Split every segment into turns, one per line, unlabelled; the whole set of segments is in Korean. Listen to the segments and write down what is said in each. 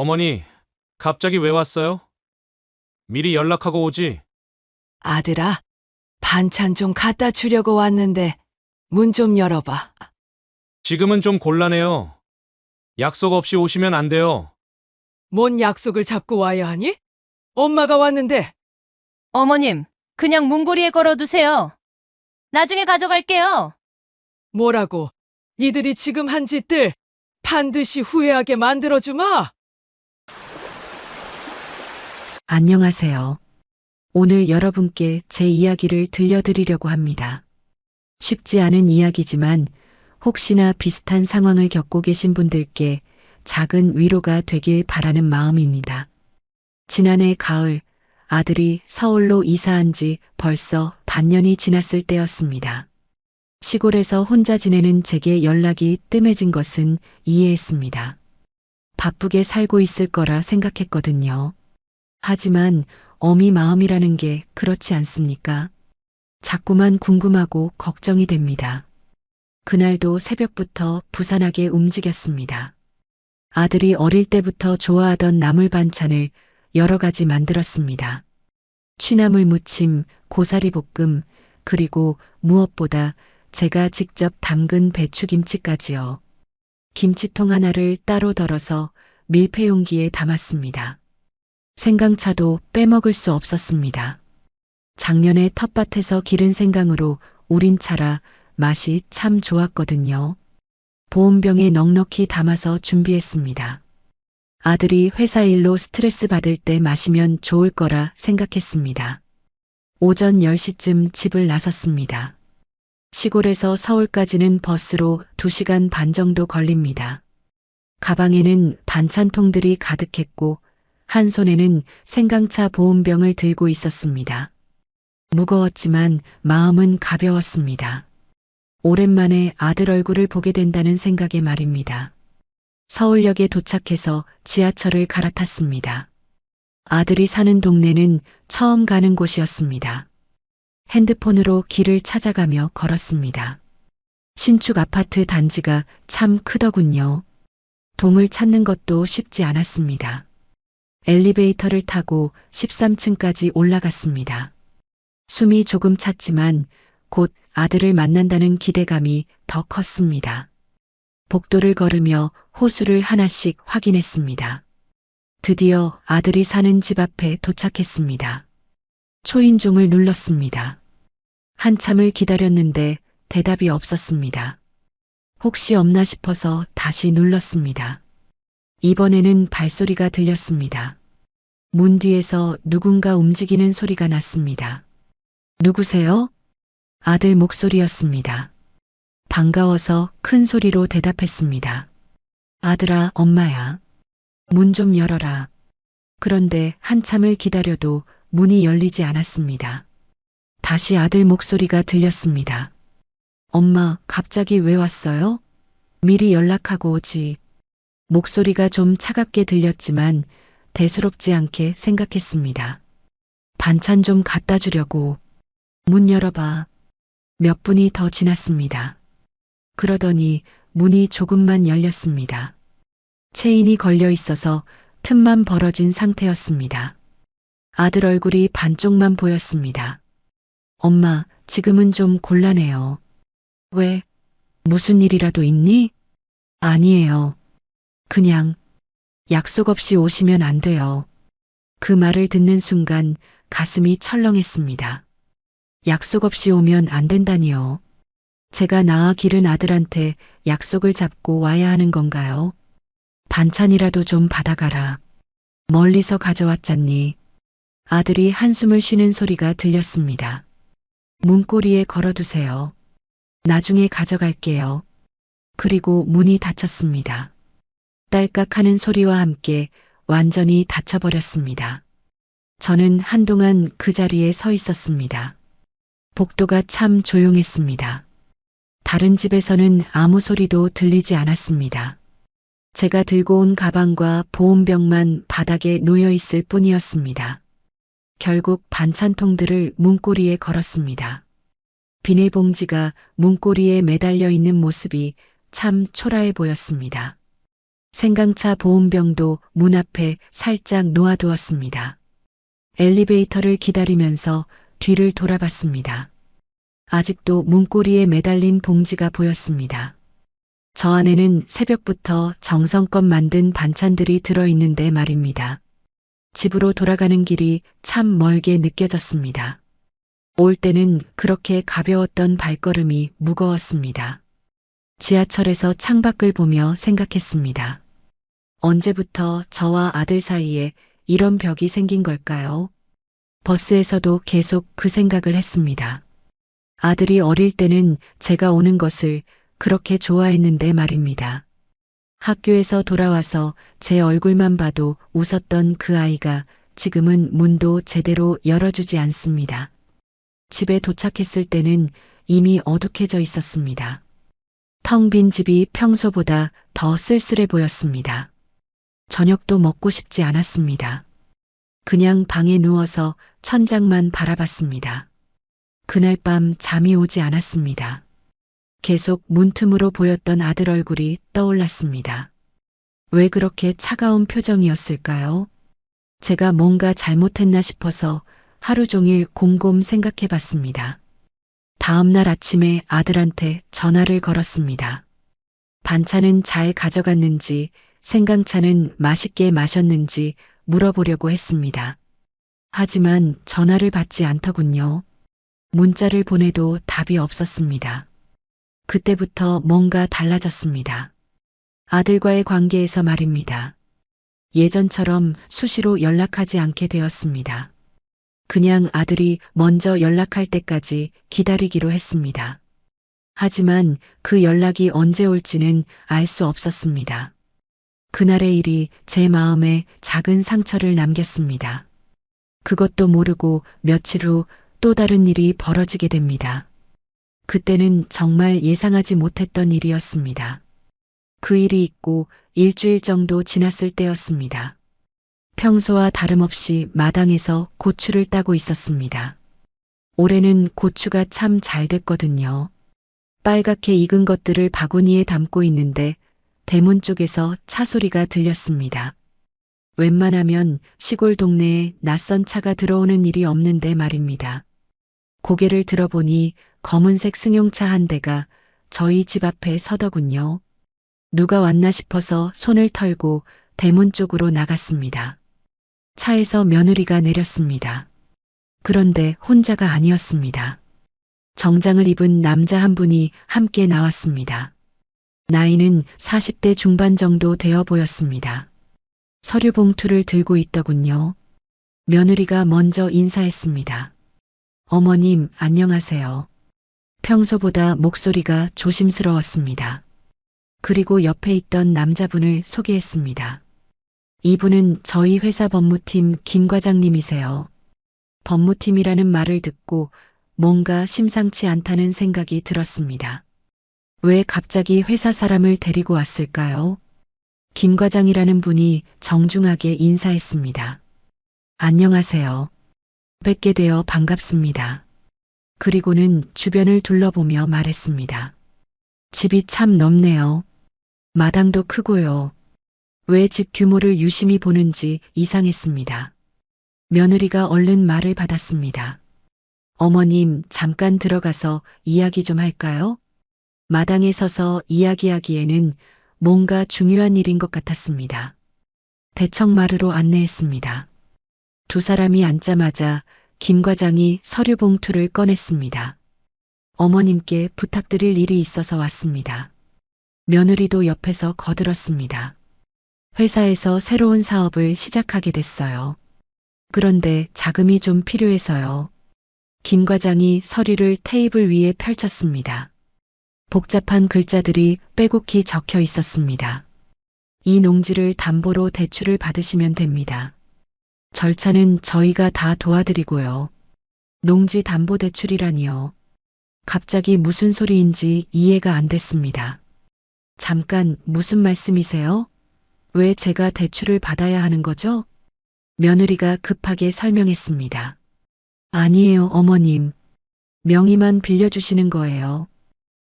어머니, 갑자기 왜 왔어요? 미리 연락하고 오지.
아들아, 반찬 좀 갖다 주려고 왔는데 문 좀 열어봐.
지금은 좀 곤란해요. 약속 없이 오시면 안 돼요.
뭔 약속을 잡고 와야 하니? 엄마가 왔는데.
어머님, 그냥 문고리에 걸어두세요. 나중에 가져갈게요.
뭐라고? 니들이 지금 한 짓들 반드시 후회하게 만들어주마.
안녕하세요. 오늘 여러분께 제 이야기를 들려드리려고 합니다. 쉽지 않은 이야기지만 혹시나 비슷한 상황을 겪고 계신 분들께 작은 위로가 되길 바라는 마음입니다. 지난해 가을 아들이 서울로 이사한 지 벌써 반년이 지났을 때였습니다. 시골에서 혼자 지내는 제게 연락이 뜸해진 것은 이해했습니다. 바쁘게 살고 있을 거라 생각했거든요. 하지만 어미 마음이라는 게 그렇지 않습니까? 자꾸만 궁금하고 걱정이 됩니다. 그날도 새벽부터 부산하게 움직였습니다. 아들이 어릴 때부터 좋아하던 나물 반찬을 여러 가지 만들었습니다. 취나물 무침, 고사리 볶음, 그리고 무엇보다 제가 직접 담근 배추김치까지요. 김치통 하나를 따로 덜어서 밀폐용기에 담았습니다. 생강차도 빼먹을 수 없었습니다. 작년에 텃밭에서 기른 생강으로 우린 차라 맛이 참 좋았거든요. 보온병에 넉넉히 담아서 준비했습니다. 아들이 회사 일로 스트레스 받을 때 마시면 좋을 거라 생각했습니다. 오전 10시쯤 집을 나섰습니다. 시골에서 서울까지는 버스로 2시간 반 정도 걸립니다. 가방에는 반찬통들이 가득했고 한 손에는 생강차 보온병을 들고 있었습니다. 무거웠지만 마음은 가벼웠습니다. 오랜만에 아들 얼굴을 보게 된다는 생각에 말입니다. 서울역에 도착해서 지하철을 갈아탔습니다. 아들이 사는 동네는 처음 가는 곳이었습니다. 핸드폰으로 길을 찾아가며 걸었습니다. 신축 아파트 단지가 참 크더군요. 동을 찾는 것도 쉽지 않았습니다. 엘리베이터를 타고 13층까지 올라갔습니다. 숨이 조금 찼지만 곧 아들을 만난다는 기대감이 더 컸습니다. 복도를 걸으며 호수를 하나씩 확인했습니다. 드디어 아들이 사는 집 앞에 도착했습니다. 초인종을 눌렀습니다. 한참을 기다렸는데 대답이 없었습니다. 혹시 없나 싶어서 다시 눌렀습니다. 이번에는 발소리가 들렸습니다. 문 뒤에서 누군가 움직이는 소리가 났습니다. 누구세요? 아들 목소리였습니다. 반가워서 큰 소리로 대답했습니다. 아들아, 엄마야. 문 좀 열어라. 그런데 한참을 기다려도 문이 열리지 않았습니다. 다시 아들 목소리가 들렸습니다. 엄마, 갑자기 왜 왔어요? 미리 연락하고 오지. 목소리가 좀 차갑게 들렸지만 대수롭지 않게 생각했습니다. 반찬 좀 갖다 주려고. 문 열어봐. 몇 분이 더 지났습니다. 그러더니 문이 조금만 열렸습니다. 체인이 걸려 있어서 틈만 벌어진 상태였습니다. 아들 얼굴이 반쪽만 보였습니다. 엄마, 지금은 좀 곤란해요. 왜? 무슨 일이라도 있니? 아니에요. 그냥 약속 없이 오시면 안 돼요. 그 말을 듣는 순간 가슴이 철렁했습니다. 약속 없이 오면 안 된다니요. 제가 낳아 기른 아들한테 약속을 잡고 와야 하는 건가요? 반찬이라도 좀 받아가라. 멀리서 가져왔잖니. 아들이 한숨을 쉬는 소리가 들렸습니다. 문고리에 걸어두세요. 나중에 가져갈게요. 그리고 문이 닫혔습니다. 딸깍하는 소리와 함께 완전히 닫혀버렸습니다. 저는 한동안 그 자리에 서 있었습니다. 복도가 참 조용했습니다. 다른 집에서는 아무 소리도 들리지 않았습니다. 제가 들고 온 가방과 보온병만 바닥에 놓여 있을 뿐이었습니다. 결국 반찬통들을 문고리에 걸었습니다. 비닐봉지가 문고리에 매달려 있는 모습이 참 초라해 보였습니다. 생강차 보온병도 문 앞에 살짝 놓아두었습니다. 엘리베이터를 기다리면서 뒤를 돌아봤습니다. 아직도 문고리에 매달린 봉지가 보였습니다. 저 안에는 새벽부터 정성껏 만든 반찬들이 들어있는데 말입니다. 집으로 돌아가는 길이 참 멀게 느껴졌습니다. 올 때는 그렇게 가벼웠던 발걸음이 무거웠습니다. 지하철에서 창밖을 보며 생각했습니다. 언제부터 저와 아들 사이에 이런 벽이 생긴 걸까요? 버스에서도 계속 그 생각을 했습니다. 아들이 어릴 때는 제가 오는 것을 그렇게 좋아했는데 말입니다. 학교에서 돌아와서 제 얼굴만 봐도 웃었던 그 아이가 지금은 문도 제대로 열어주지 않습니다. 집에 도착했을 때는 이미 어둑해져 있었습니다. 텅 빈 집이 평소보다 더 쓸쓸해 보였습니다. 저녁도 먹고 싶지 않았습니다. 그냥 방에 누워서 천장만 바라봤습니다. 그날 밤 잠이 오지 않았습니다. 계속 문틈으로 보였던 아들 얼굴이 떠올랐습니다. 왜 그렇게 차가운 표정이었을까요? 제가 뭔가 잘못했나 싶어서 하루 종일 곰곰 생각해 봤습니다. 다음 날 아침에 아들한테 전화를 걸었습니다. 반찬은 잘 가져갔는지, 생강차는 맛있게 마셨는지 물어보려고 했습니다. 하지만 전화를 받지 않더군요. 문자를 보내도 답이 없었습니다. 그때부터 뭔가 달라졌습니다. 아들과의 관계에서 말입니다. 예전처럼 수시로 연락하지 않게 되었습니다. 그냥 아들이 먼저 연락할 때까지 기다리기로 했습니다. 하지만 그 연락이 언제 올지는 알 수 없었습니다. 그날의 일이 제 마음에 작은 상처를 남겼습니다. 그것도 모르고 며칠 후 또 다른 일이 벌어지게 됩니다. 그때는 정말 예상하지 못했던 일이었습니다. 그 일이 있고 일주일 정도 지났을 때였습니다. 평소와 다름없이 마당에서 고추를 따고 있었습니다. 올해는 고추가 참 잘 됐거든요. 빨갛게 익은 것들을 바구니에 담고 있는데 대문 쪽에서 차 소리가 들렸습니다. 웬만하면 시골 동네에 낯선 차가 들어오는 일이 없는데 말입니다. 고개를 들어보니 검은색 승용차 한 대가 저희 집 앞에 서더군요. 누가 왔나 싶어서 손을 털고 대문 쪽으로 나갔습니다. 차에서 며느리가 내렸습니다. 그런데 혼자가 아니었습니다. 정장을 입은 남자 한 분이 함께 나왔습니다. 나이는 40대 중반 정도 되어 보였습니다. 서류 봉투를 들고 있더군요. 며느리가 먼저 인사했습니다. 어머님, 안녕하세요. 평소보다 목소리가 조심스러웠습니다. 그리고 옆에 있던 남자분을 소개했습니다. 이분은 저희 회사 법무팀 김 과장님이세요. 법무팀이라는 말을 듣고 뭔가 심상치 않다는 생각이 들었습니다. 왜 갑자기 회사 사람을 데리고 왔을까요? 김 과장이라는 분이 정중하게 인사했습니다. 안녕하세요. 뵙게 되어 반갑습니다. 그리고는 주변을 둘러보며 말했습니다. 집이 참 넓네요. 마당도 크고요. 왜 집 규모를 유심히 보는지 이상했습니다. 며느리가 얼른 말을 받았습니다. 어머님, 잠깐 들어가서 이야기 좀 할까요? 마당에 서서 이야기하기에는 뭔가 중요한 일인 것 같았습니다. 대청마루로 안내했습니다. 두 사람이 앉자마자 김 과장이 서류 봉투를 꺼냈습니다. 어머님께 부탁드릴 일이 있어서 왔습니다. 며느리도 옆에서 거들었습니다. 회사에서 새로운 사업을 시작하게 됐어요. 그런데 자금이 좀 필요해서요. 김 과장이 서류를 테이블 위에 펼쳤습니다. 복잡한 글자들이 빼곡히 적혀 있었습니다. 이 농지를 담보로 대출을 받으시면 됩니다. 절차는 저희가 다 도와드리고요. 농지 담보 대출이라니요. 갑자기 무슨 소리인지 이해가 안 됐습니다. 잠깐, 무슨 말씀이세요? 왜 제가 대출을 받아야 하는 거죠? 며느리가 급하게 설명했습니다. 아니에요, 어머님. 명의만 빌려주시는 거예요.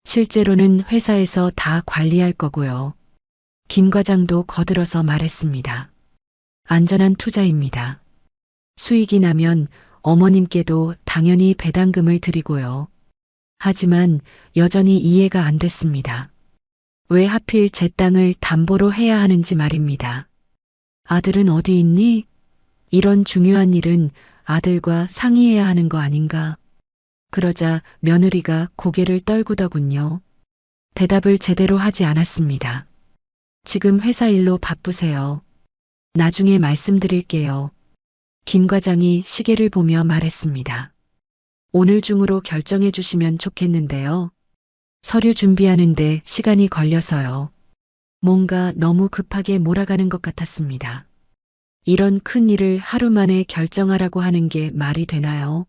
실제로는 회사에서 다 관리할 거고요. 김 과장도 거들어서 말했습니다. 안전한 투자입니다. 수익이 나면 어머님께도 당연히 배당금을 드리고요. 하지만 여전히 이해가 안 됐습니다. 왜 하필 제 땅을 담보로 해야 하는지 말입니다. 아들은 어디 있니? 이런 중요한 일은 아들과 상의해야 하는 거 아닌가? 그러자 며느리가 고개를 떨구더군요. 대답을 제대로 하지 않았습니다. 지금 회사 일로 바쁘세요. 나중에 말씀드릴게요. 김 과장이 시계를 보며 말했습니다. 오늘 중으로 결정해 주시면 좋겠는데요. 서류 준비하는데 시간이 걸려서요. 뭔가 너무 급하게 몰아가는 것 같았습니다. 이런 큰 일을 하루 만에 결정하라고 하는 게 말이 되나요?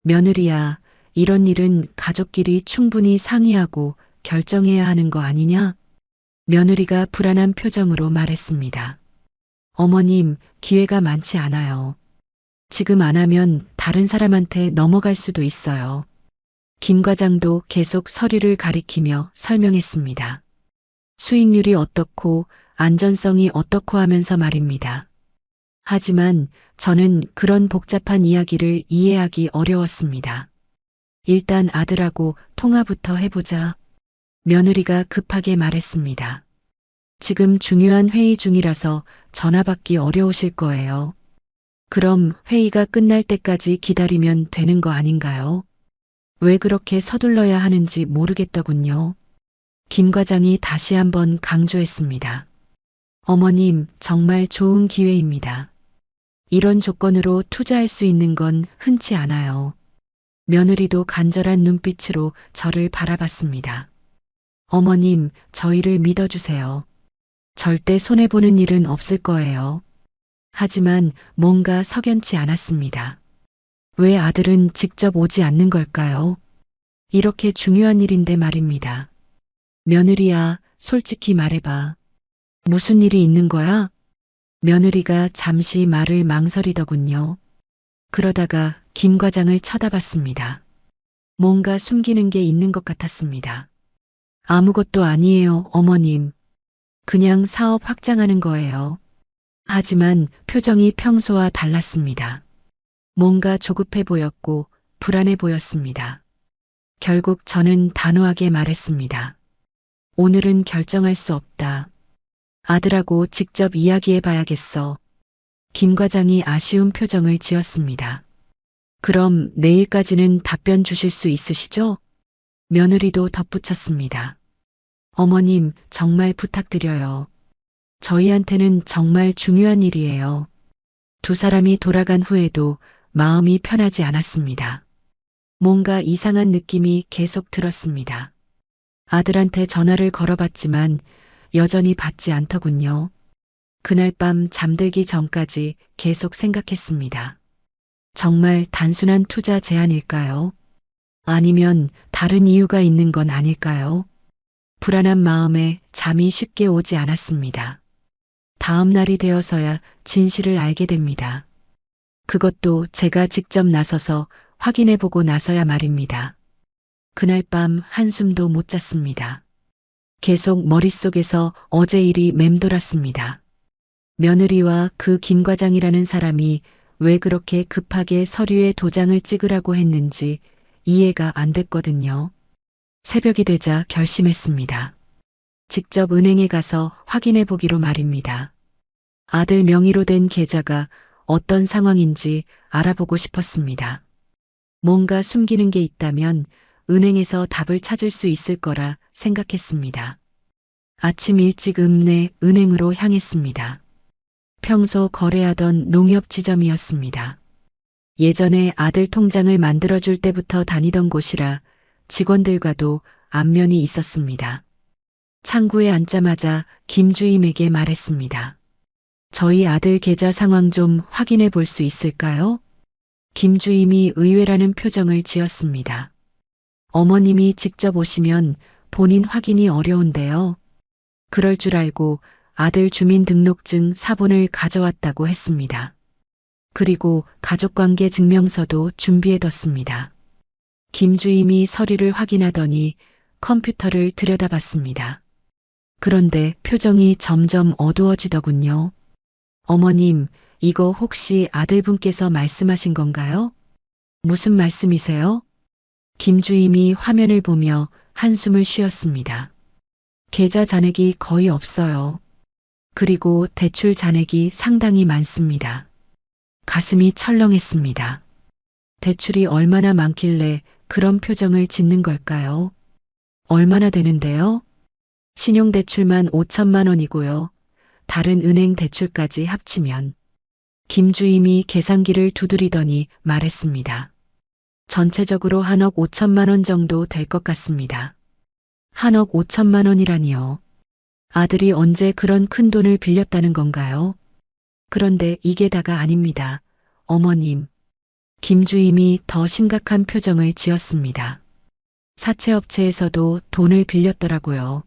며느리야, 이런 일은 가족끼리 충분히 상의하고 결정해야 하는 거 아니냐? 며느리가 불안한 표정으로 말했습니다. 어머님, 기회가 많지 않아요. 지금 안 하면 다른 사람한테 넘어갈 수도 있어요. 김 과장도 계속 서류를 가리키며 설명했습니다. 수익률이 어떻고 안전성이 어떻고 하면서 말입니다. 하지만 저는 그런 복잡한 이야기를 이해하기 어려웠습니다. 일단 아들하고 통화부터 해보자. 며느리가 급하게 말했습니다. 지금 중요한 회의 중이라서 전화 받기 어려우실 거예요. 그럼 회의가 끝날 때까지 기다리면 되는 거 아닌가요? 왜 그렇게 서둘러야 하는지 모르겠더군요. 김 과장이 다시 한번 강조했습니다. 어머님, 정말 좋은 기회입니다. 이런 조건으로 투자할 수 있는 건 흔치 않아요. 며느리도 간절한 눈빛으로 저를 바라봤습니다. 어머님, 저희를 믿어주세요. 절대 손해보는 일은 없을 거예요. 하지만 뭔가 석연치 않았습니다. 왜 아들은 직접 오지 않는 걸까요? 이렇게 중요한 일인데 말입니다. 며느리야, 솔직히 말해봐. 무슨 일이 있는 거야? 며느리가 잠시 말을 망설이더군요. 그러다가 김 과장을 쳐다봤습니다. 뭔가 숨기는 게 있는 것 같았습니다. 아무것도 아니에요, 어머님. 그냥 사업 확장하는 거예요. 하지만 표정이 평소와 달랐습니다. 뭔가 조급해 보였고 불안해 보였습니다. 결국 저는 단호하게 말했습니다. 오늘은 결정할 수 없다. 아들하고 직접 이야기해 봐야겠어. 김 과장이 아쉬운 표정을 지었습니다. 그럼 내일까지는 답변 주실 수 있으시죠? 며느리도 덧붙였습니다. 어머님, 정말 부탁드려요. 저희한테는 정말 중요한 일이에요. 두 사람이 돌아간 후에도 마음이 편하지 않았습니다. 뭔가 이상한 느낌이 계속 들었습니다. 아들한테 전화를 걸어봤지만 여전히 받지 않더군요. 그날 밤 잠들기 전까지 계속 생각했습니다. 정말 단순한 투자 제안일까요? 아니면 다른 이유가 있는 건 아닐까요? 불안한 마음에 잠이 쉽게 오지 않았습니다. 다음 날이 되어서야 진실을 알게 됩니다. 그것도 제가 직접 나서서 확인해보고 나서야 말입니다. 그날 밤 한숨도 못 잤습니다. 계속 머릿속에서 어제 일이 맴돌았습니다. 며느리와 그 김 과장이라는 사람이 왜 그렇게 급하게 서류에 도장을 찍으라고 했는지 이해가 안 됐거든요. 새벽이 되자 결심했습니다. 직접 은행에 가서 확인해 보기로 말입니다. 아들 명의로 된 계좌가 어떤 상황인지 알아보고 싶었습니다. 뭔가 숨기는 게 있다면 은행에서 답을 찾을 수 있을 거라 생각했습니다. 아침 일찍 읍내 은행으로 향했습니다. 평소 거래하던 농협 지점이었습니다. 예전에 아들 통장을 만들어줄 때부터 다니던 곳이라 직원들과도 안면이 있었습니다. 창구에 앉자마자 김주임에게 말했습니다. 저희 아들 계좌 상황 좀 확인해 볼 수 있을까요? 김주임이 의외라는 표정을 지었습니다. 어머님이 직접 오시면 본인 확인이 어려운데요. 그럴 줄 알고 아들 주민등록증 사본을 가져왔다고 했습니다. 그리고 가족관계 증명서도 준비해뒀습니다. 김주임이 서류를 확인하더니 컴퓨터를 들여다봤습니다. 그런데 표정이 점점 어두워지더군요. 어머님, 이거 혹시 아들분께서 말씀하신 건가요? 무슨 말씀이세요? 김주임이 화면을 보며 한숨을 쉬었습니다. 계좌 잔액이 거의 없어요. 그리고 대출 잔액이 상당히 많습니다. 가슴이 철렁했습니다. 대출이 얼마나 많길래 그런 표정을 짓는 걸까요? 얼마나 되는데요? 신용대출만 5천만 원이고요. 다른 은행 대출까지 합치면 김주임이 계산기를 두드리더니 말했습니다. 전체적으로 한억 5천만 원 정도 될 것 같습니다. 한억 5천만 원이라니요. 아들이 언제 그런 큰 돈을 빌렸다는 건가요? 그런데 이게 다가 아닙니다. 어머님. 김주임이 더 심각한 표정을 지었습니다. 사채업체에서도 돈을 빌렸더라고요.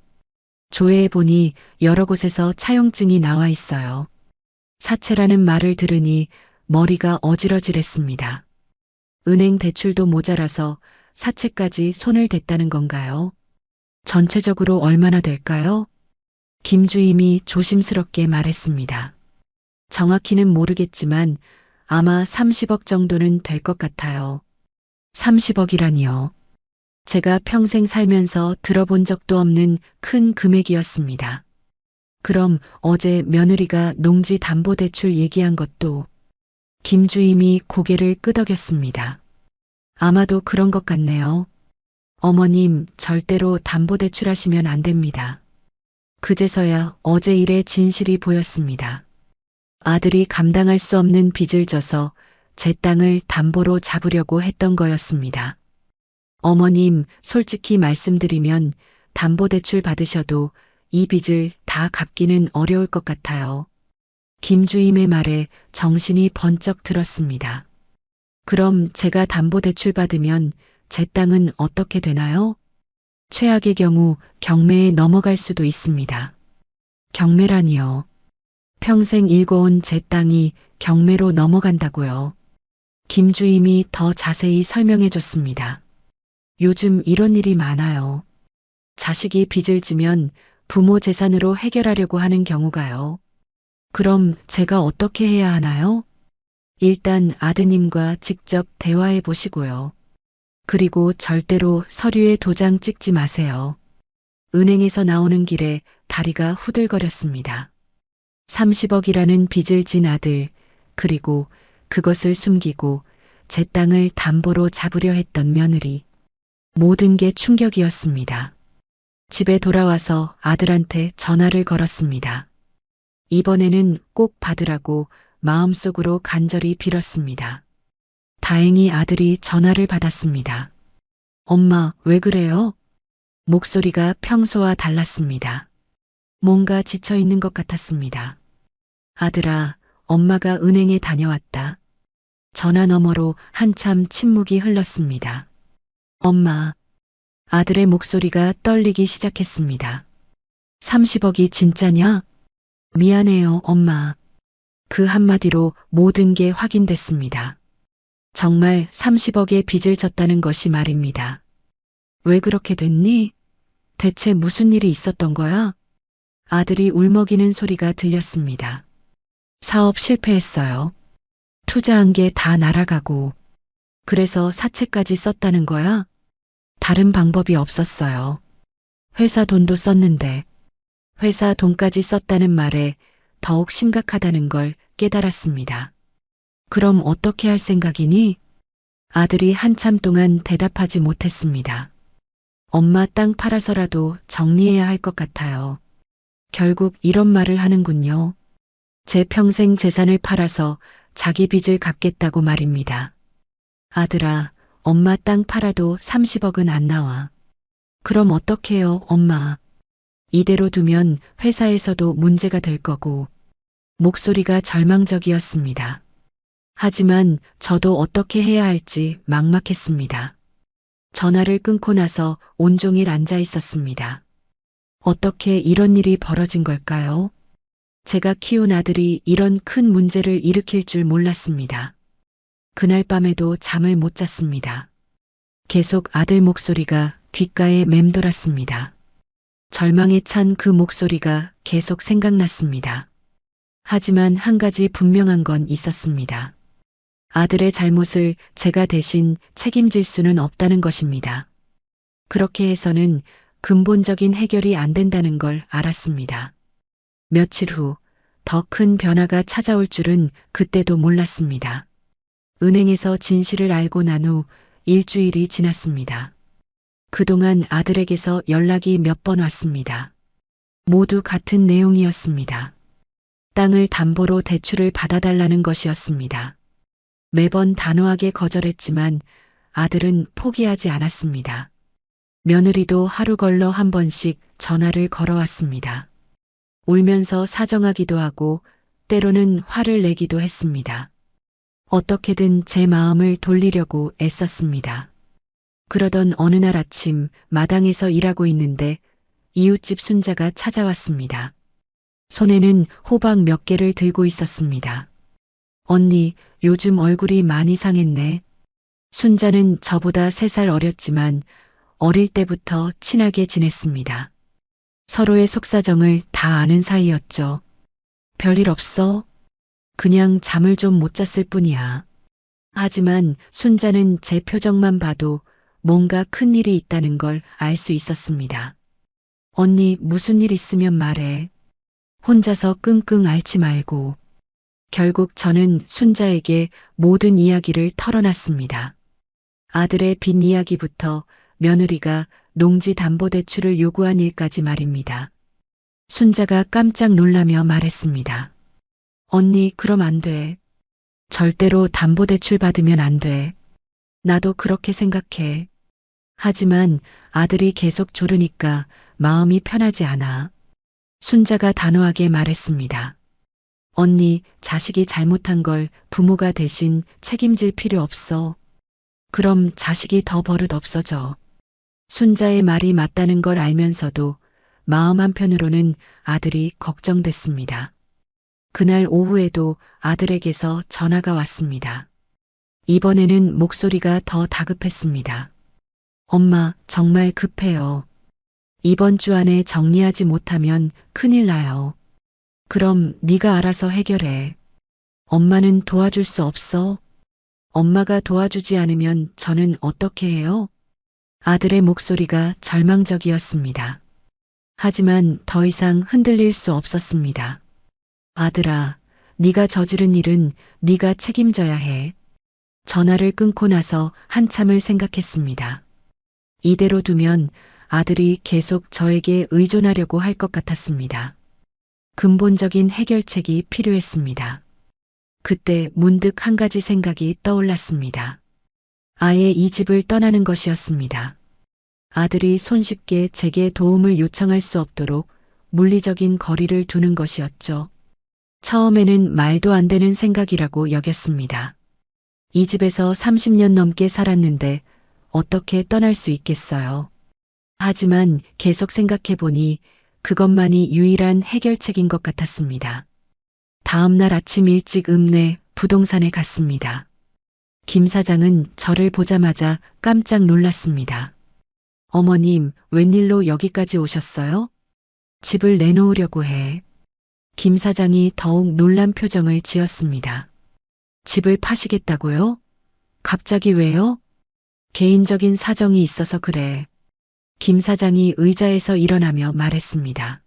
조회해보니 여러 곳에서 차용증이 나와 있어요. 사채라는 말을 들으니 머리가 어지러지랬습니다. 은행 대출도 모자라서 사채까지 손을 댔다는 건가요? 전체적으로 얼마나 될까요? 김주임이 조심스럽게 말했습니다. 정확히는 모르겠지만 아마 30억 정도는 될 것 같아요. 30억이라니요. 제가 평생 살면서 들어본 적도 없는 큰 금액이었습니다. 그럼 어제 며느리가 농지 담보 대출 얘기한 것도 김주임이 고개를 끄덕였습니다. 아마도 그런 것 같네요. 어머님, 절대로 담보 대출하시면 안 됩니다. 그제서야 어제 일의 진실이 보였습니다. 아들이 감당할 수 없는 빚을 져서 제 땅을 담보로 잡으려고 했던 거였습니다. 어머님, 솔직히 말씀드리면 담보대출 받으셔도 이 빚을 다 갚기는 어려울 것 같아요. 김주임의 말에 정신이 번쩍 들었습니다. 그럼 제가 담보대출 받으면 제 땅은 어떻게 되나요? 최악의 경우 경매에 넘어갈 수도 있습니다. 경매라니요. 평생 일궈온 제 땅이 경매로 넘어간다고요. 김주임이 더 자세히 설명해 줬습니다. 요즘 이런 일이 많아요. 자식이 빚을 지면 부모 재산으로 해결하려고 하는 경우가요. 그럼 제가 어떻게 해야 하나요? 일단 아드님과 직접 대화해 보시고요. 그리고 절대로 서류에 도장 찍지 마세요. 은행에서 나오는 길에 다리가 후들거렸습니다. 30억이라는 빚을 진 아들, 그리고 그것을 숨기고 제 땅을 담보로 잡으려 했던 며느리. 모든 게 충격이었습니다. 집에 돌아와서 아들한테 전화를 걸었습니다. 이번에는 꼭 받으라고 마음속으로 간절히 빌었습니다. 다행히 아들이 전화를 받았습니다. 엄마, 왜 그래요? 목소리가 평소와 달랐습니다. 뭔가 지쳐 있는 것 같았습니다. 아들아, 엄마가 은행에 다녀왔다. 전화 너머로 한참 침묵이 흘렀습니다. 엄마. 아들의 목소리가 떨리기 시작했습니다. 30억이 진짜냐? 미안해요, 엄마. 그 한마디로 모든 게 확인됐습니다. 정말 30억의 빚을 졌다는 것이 말입니다. 왜 그렇게 됐니? 대체 무슨 일이 있었던 거야? 아들이 울먹이는 소리가 들렸습니다. 사업 실패했어요. 투자한 게 다 날아가고, 그래서 사채까지 썼다는 거야? 다른 방법이 없었어요. 회사 돈도 썼는데, 회사 돈까지 썼다는 말에 더욱 심각하다는 걸 깨달았습니다. 그럼 어떻게 할 생각이니? 아들이 한참 동안 대답하지 못했습니다. 엄마 땅 팔아서라도 정리해야 할 것 같아요. 결국 이런 말을 하는군요. 제 평생 재산을 팔아서 자기 빚을 갚겠다고 말입니다. 아들아, 엄마 땅 팔아도 30억은 안 나와. 그럼 어떡해요, 엄마. 이대로 두면 회사에서도 문제가 될 거고. 목소리가 절망적이었습니다. 하지만 저도 어떻게 해야 할지 막막했습니다. 전화를 끊고 나서 온종일 앉아 있었습니다. 어떻게 이런 일이 벌어진 걸까요? 제가 키운 아들이 이런 큰 문제를 일으킬 줄 몰랐습니다. 그날 밤에도 잠을 못 잤습니다. 계속 아들 목소리가 귓가에 맴돌았습니다. 절망에 찬 그 목소리가 계속 생각났습니다. 하지만 한 가지 분명한 건 있었습니다. 아들의 잘못을 제가 대신 책임질 수는 없다는 것입니다. 그렇게 해서는 근본적인 해결이 안 된다는 걸 알았습니다. 며칠 후 더 큰 변화가 찾아올 줄은 그때도 몰랐습니다. 은행에서 진실을 알고 난 후 일주일이 지났습니다. 그동안 아들에게서 연락이 몇 번 왔습니다. 모두 같은 내용이었습니다. 땅을 담보로 대출을 받아달라는 것이었습니다. 매번 단호하게 거절했지만 아들은 포기하지 않았습니다. 며느리도 하루 걸러 한 번씩 전화를 걸어왔습니다. 울면서 사정하기도 하고 때로는 화를 내기도 했습니다. 어떻게든 제 마음을 돌리려고 애썼습니다. 그러던 어느 날 아침 마당에서 일하고 있는데 이웃집 순자가 찾아왔습니다. 손에는 호박 몇 개를 들고 있었습니다. 언니, 요즘 얼굴이 많이 상했네. 순자는 저보다 3살 어렸지만 어릴 때부터 친하게 지냈습니다. 서로의 속사정을 다 아는 사이였죠. 별일 없어? 그냥 잠을 좀 못 잤을 뿐이야. 하지만 순자는 제 표정만 봐도 뭔가 큰 일이 있다는 걸 알 수 있었습니다. 언니, 무슨 일 있으면 말해. 혼자서 끙끙 앓지 말고. 결국 저는 순자에게 모든 이야기를 털어놨습니다. 아들의 빚 이야기부터 며느리가 농지 담보대출을 요구한 일까지 말입니다. 순자가 깜짝 놀라며 말했습니다. 언니, 그럼 안 돼. 절대로 담보대출 받으면 안 돼. 나도 그렇게 생각해. 하지만 아들이 계속 조르니까 마음이 편하지 않아. 순자가 단호하게 말했습니다. 언니, 자식이 잘못한 걸 부모가 대신 책임질 필요 없어. 그럼 자식이 더 버릇 없어져. 순자의 말이 맞다는 걸 알면서도 마음 한편으로는 아들이 걱정됐습니다. 그날 오후에도 아들에게서 전화가 왔습니다. 이번에는 목소리가 더 다급했습니다. 엄마, 정말 급해요. 이번 주 안에 정리하지 못하면 큰일 나요. 그럼 네가 알아서 해결해. 엄마는 도와줄 수 없어? 엄마가 도와주지 않으면 저는 어떻게 해요? 아들의 목소리가 절망적이었습니다. 하지만 더 이상 흔들릴 수 없었습니다. 아들아, 네가 저지른 일은 네가 책임져야 해. 전화를 끊고 나서 한참을 생각했습니다. 이대로 두면 아들이 계속 저에게 의존하려고 할 것 같았습니다. 근본적인 해결책이 필요했습니다. 그때 문득 한 가지 생각이 떠올랐습니다. 아예 이 집을 떠나는 것이었습니다. 아들이 손쉽게 제게 도움을 요청할 수 없도록 물리적인 거리를 두는 것이었죠. 처음에는 말도 안 되는 생각이라고 여겼습니다. 이 집에서 30년 넘게 살았는데 어떻게 떠날 수 있겠어요. 하지만 계속 생각해 보니 그것만이 유일한 해결책인 것 같았습니다. 다음 날 아침 일찍 읍내 부동산에 갔습니다. 김 사장은 저를 보자마자 깜짝 놀랐습니다. 어머님, 웬일로 여기까지 오셨어요? 집을 내놓으려고 해. 김 사장이 더욱 놀란 표정을 지었습니다. 집을 파시겠다고요? 갑자기 왜요? 개인적인 사정이 있어서 그래. 김 사장이 의자에서 일어나며 말했습니다.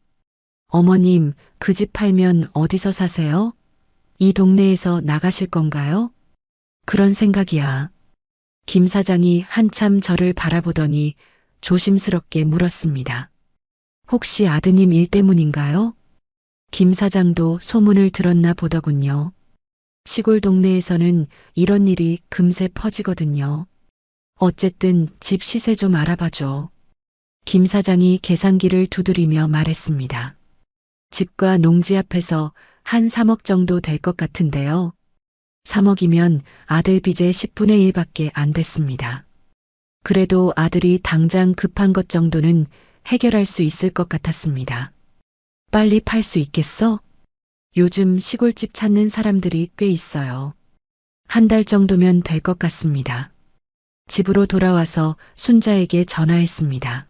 어머님, 그 집 팔면 어디서 사세요? 이 동네에서 나가실 건가요? 그런 생각이야. 김 사장이 한참 저를 바라보더니 조심스럽게 물었습니다. 혹시 아드님 일 때문인가요? 김 사장도 소문을 들었나 보더군요. 시골 동네에서는 이런 일이 금세 퍼지거든요. 어쨌든 집 시세 좀 알아봐줘. 김 사장이 계산기를 두드리며 말했습니다. 집과 농지 앞에서 한 3억 정도 될 것 같은데요. 3억이면 아들 빚의 10분의 1밖에 안 됐습니다. 그래도 아들이 당장 급한 것 정도는 해결할 수 있을 것 같았습니다. 빨리 팔 수 있겠어? 요즘 시골집 찾는 사람들이 꽤 있어요. 한 달 정도면 될 것 같습니다. 집으로 돌아와서 순자에게 전화했습니다.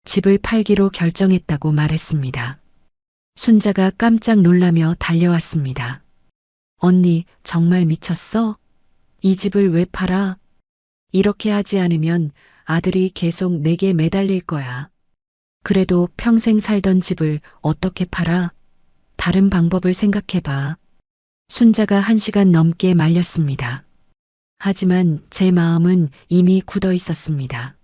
집을 팔기로 결정했다고 말했습니다. 순자가 깜짝 놀라며 달려왔습니다. 언니, 정말 미쳤어? 이 집을 왜 팔아? 이렇게 하지 않으면 아들이 계속 내게 매달릴 거야. 그래도 평생 살던 집을 어떻게 팔아? 다른 방법을 생각해봐. 순자가 1시간 넘게 말렸습니다. 하지만 제 마음은 이미 굳어 있었습니다.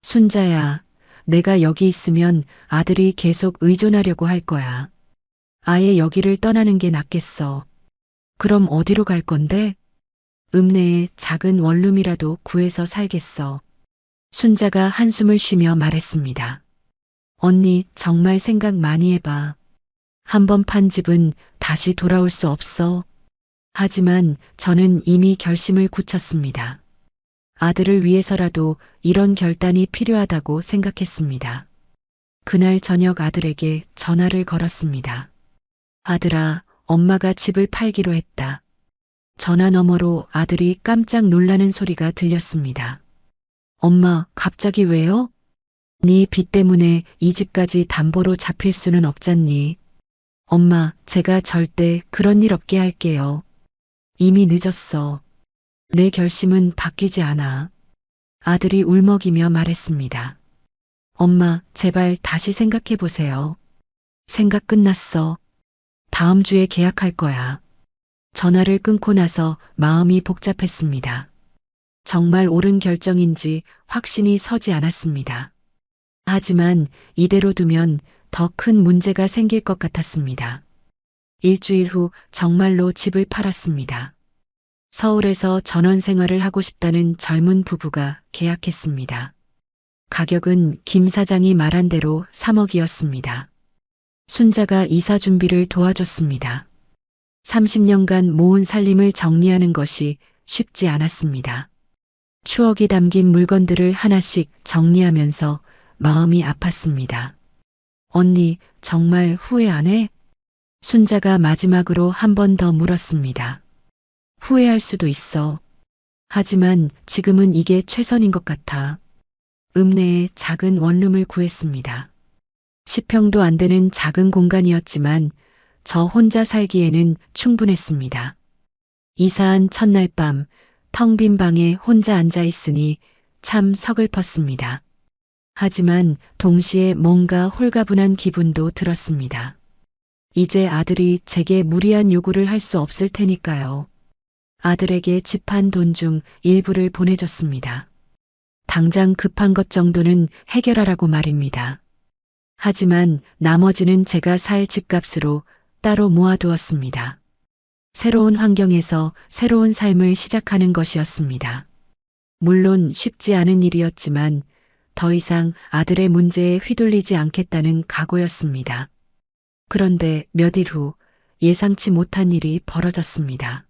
순자야, 내가 여기 있으면 아들이 계속 의존하려고 할 거야. 아예 여기를 떠나는 게 낫겠어. 그럼 어디로 갈 건데? 읍내에 작은 원룸이라도 구해서 살겠어. 순자가 한숨을 쉬며 말했습니다. 언니, 정말 생각 많이 해봐. 한번 판 집은 다시 돌아올 수 없어. 하지만 저는 이미 결심을 굳혔습니다. 아들을 위해서라도 이런 결단이 필요하다고 생각했습니다. 그날 저녁 아들에게 전화를 걸었습니다. 아들아, 엄마가 집을 팔기로 했다. 전화 너머로 아들이 깜짝 놀라는 소리가 들렸습니다. 엄마, 갑자기 왜요? 네 빚 때문에 이 집까지 담보로 잡힐 수는 없잖니. 엄마, 제가 절대 그런 일 없게 할게요. 이미 늦었어. 내 결심은 바뀌지 않아. 아들이 울먹이며 말했습니다. 엄마, 제발 다시 생각해 보세요. 생각 끝났어. 다음 주에 계약할 거야. 전화를 끊고 나서 마음이 복잡했습니다. 정말 옳은 결정인지 확신이 서지 않았습니다. 하지만 이대로 두면 더 큰 문제가 생길 것 같았습니다. 일주일 후 정말로 집을 팔았습니다. 서울에서 전원 생활을 하고 싶다는 젊은 부부가 계약했습니다. 가격은 김 사장이 말한 대로 3억이었습니다. 순자가 이사 준비를 도와줬습니다. 30년간 모은 살림을 정리하는 것이 쉽지 않았습니다. 추억이 담긴 물건들을 하나씩 정리하면서 마음이 아팠습니다. 언니, 정말 후회 안 해? 순자가 마지막으로 한 번 더 물었습니다. 후회할 수도 있어. 하지만 지금은 이게 최선인 것 같아. 읍내에 작은 원룸을 구했습니다. 10평도 안 되는 작은 공간이었지만 저 혼자 살기에는 충분했습니다. 이사한 첫날 밤, 텅 빈 방에 혼자 앉아 있으니 참 서글펐습니다. 하지만 동시에 뭔가 홀가분한 기분도 들었습니다. 이제 아들이 제게 무리한 요구를 할 수 없을 테니까요. 아들에게 집한 돈 중 일부를 보내줬습니다. 당장 급한 것 정도는 해결하라고 말입니다. 하지만 나머지는 제가 살 집값으로 따로 모아두었습니다. 새로운 환경에서 새로운 삶을 시작하는 것이었습니다. 물론 쉽지 않은 일이었지만 더 이상 아들의 문제에 휘둘리지 않겠다는 각오였습니다. 그런데 몇 일 후 예상치 못한 일이 벌어졌습니다.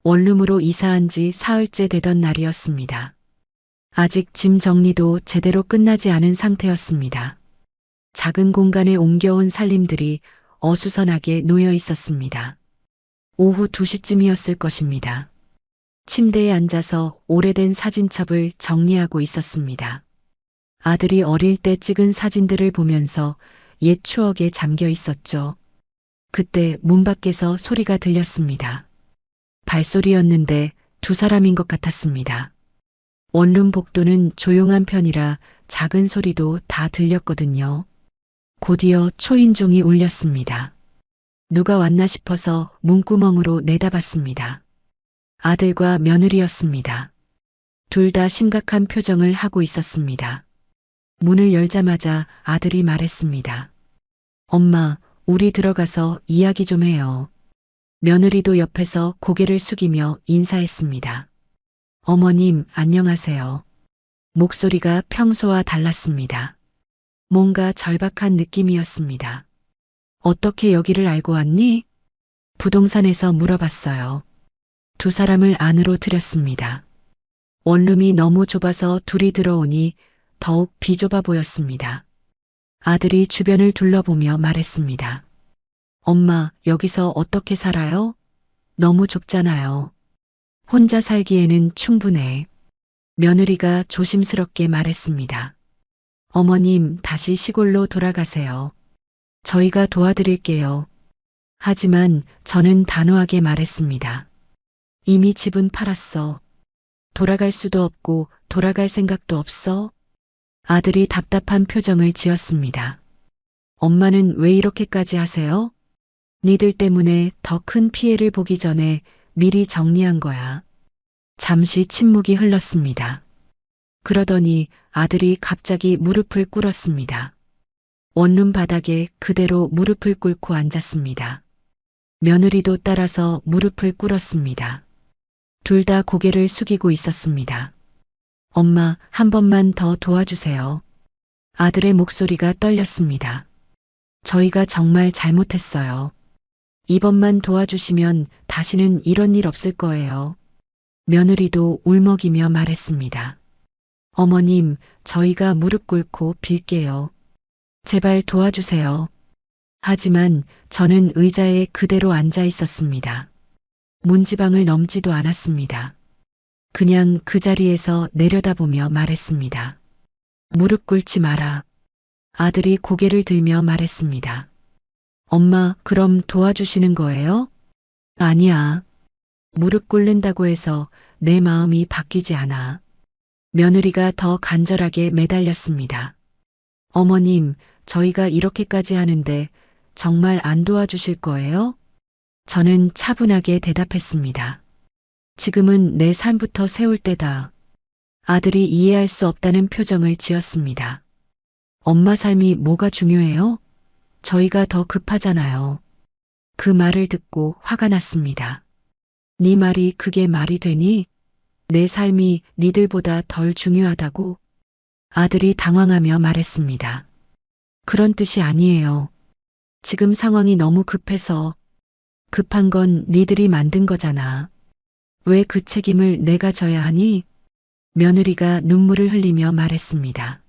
원룸으로 이사한 지 사흘째 되던 날이었습니다. 아직 짐 정리도 제대로 끝나지 않은 상태였습니다. 작은 공간에 옮겨온 살림들이 어수선하게 놓여 있었습니다. 오후 2시쯤이었을 것입니다. 침대에 앉아서 오래된 사진첩을 정리하고 있었습니다. 아들이 어릴 때 찍은 사진들을 보면서 옛 추억에 잠겨 있었죠. 그때 문 밖에서 소리가 들렸습니다. 발소리였는데 두 사람인 것 같았습니다. 원룸 복도는 조용한 편이라 작은 소리도 다 들렸거든요. 곧이어 초인종이 울렸습니다. 누가 왔나 싶어서 문구멍으로 내다봤습니다. 아들과 며느리였습니다. 둘 다 심각한 표정을 하고 있었습니다. 문을 열자마자 아들이 말했습니다. 엄마, 우리 들어가서 이야기 좀 해요. 며느리도 옆에서 고개를 숙이며 인사했습니다. 어머님, 안녕하세요. 목소리가 평소와 달랐습니다. 뭔가 절박한 느낌이었습니다. 어떻게 여기를 알고 왔니? 부동산에서 물어봤어요. 두 사람을 안으로 들였습니다. 원룸이 너무 좁아서 둘이 들어오니 더욱 비좁아 보였습니다. 아들이 주변을 둘러보며 말했습니다. 엄마, 여기서 어떻게 살아요? 너무 좁잖아요. 혼자 살기에는 충분해. 며느리가 조심스럽게 말했습니다. 어머님, 다시 시골로 돌아가세요. 저희가 도와드릴게요. 하지만 저는 단호하게 말했습니다. 이미 집은 팔았어. 돌아갈 수도 없고 돌아갈 생각도 없어. 아들이 답답한 표정을 지었습니다. 엄마는 왜 이렇게까지 하세요? 니들 때문에 더 큰 피해를 보기 전에 미리 정리한 거야. 잠시 침묵이 흘렀습니다. 그러더니 아들이 갑자기 무릎을 꿇었습니다. 원룸 바닥에 그대로 무릎을 꿇고 앉았습니다. 며느리도 따라서 무릎을 꿇었습니다. 둘 다 고개를 숙이고 있었습니다. 엄마, 한 번만 더 도와주세요. 아들의 목소리가 떨렸습니다. 저희가 정말 잘못했어요. 이번만 도와주시면 다시는 이런 일 없을 거예요. 며느리도 울먹이며 말했습니다. 어머님, 저희가 무릎 꿇고 빌게요. 제발 도와주세요. 하지만 저는 의자에 그대로 앉아 있었습니다. 문지방을 넘지도 않았습니다. 그냥 그 자리에서 내려다보며 말했습니다. 무릎 꿇지 마라. 아들이 고개를 들며 말했습니다. 엄마, 그럼 도와주시는 거예요? 아니야. 무릎 꿇는다고 해서 내 마음이 바뀌지 않아. 며느리가 더 간절하게 매달렸습니다. 어머님, 저희가 이렇게까지 하는데 정말 안 도와주실 거예요? 저는 차분하게 대답했습니다. 지금은 내 삶부터 세울 때다. 아들이 이해할 수 없다는 표정을 지었습니다. 엄마 삶이 뭐가 중요해요? 저희가 더 급하잖아요. 그 말을 듣고 화가 났습니다. 네 말이 그게 말이 되니? 내 삶이 니들보다 덜 중요하다고? 아들이 당황하며 말했습니다. 그런 뜻이 아니에요. 지금 상황이 너무 급해서. 급한 건 니들이 만든 거잖아. 왜 그 책임을 내가 져야 하니? 며느리가 눈물을 흘리며 말했습니다.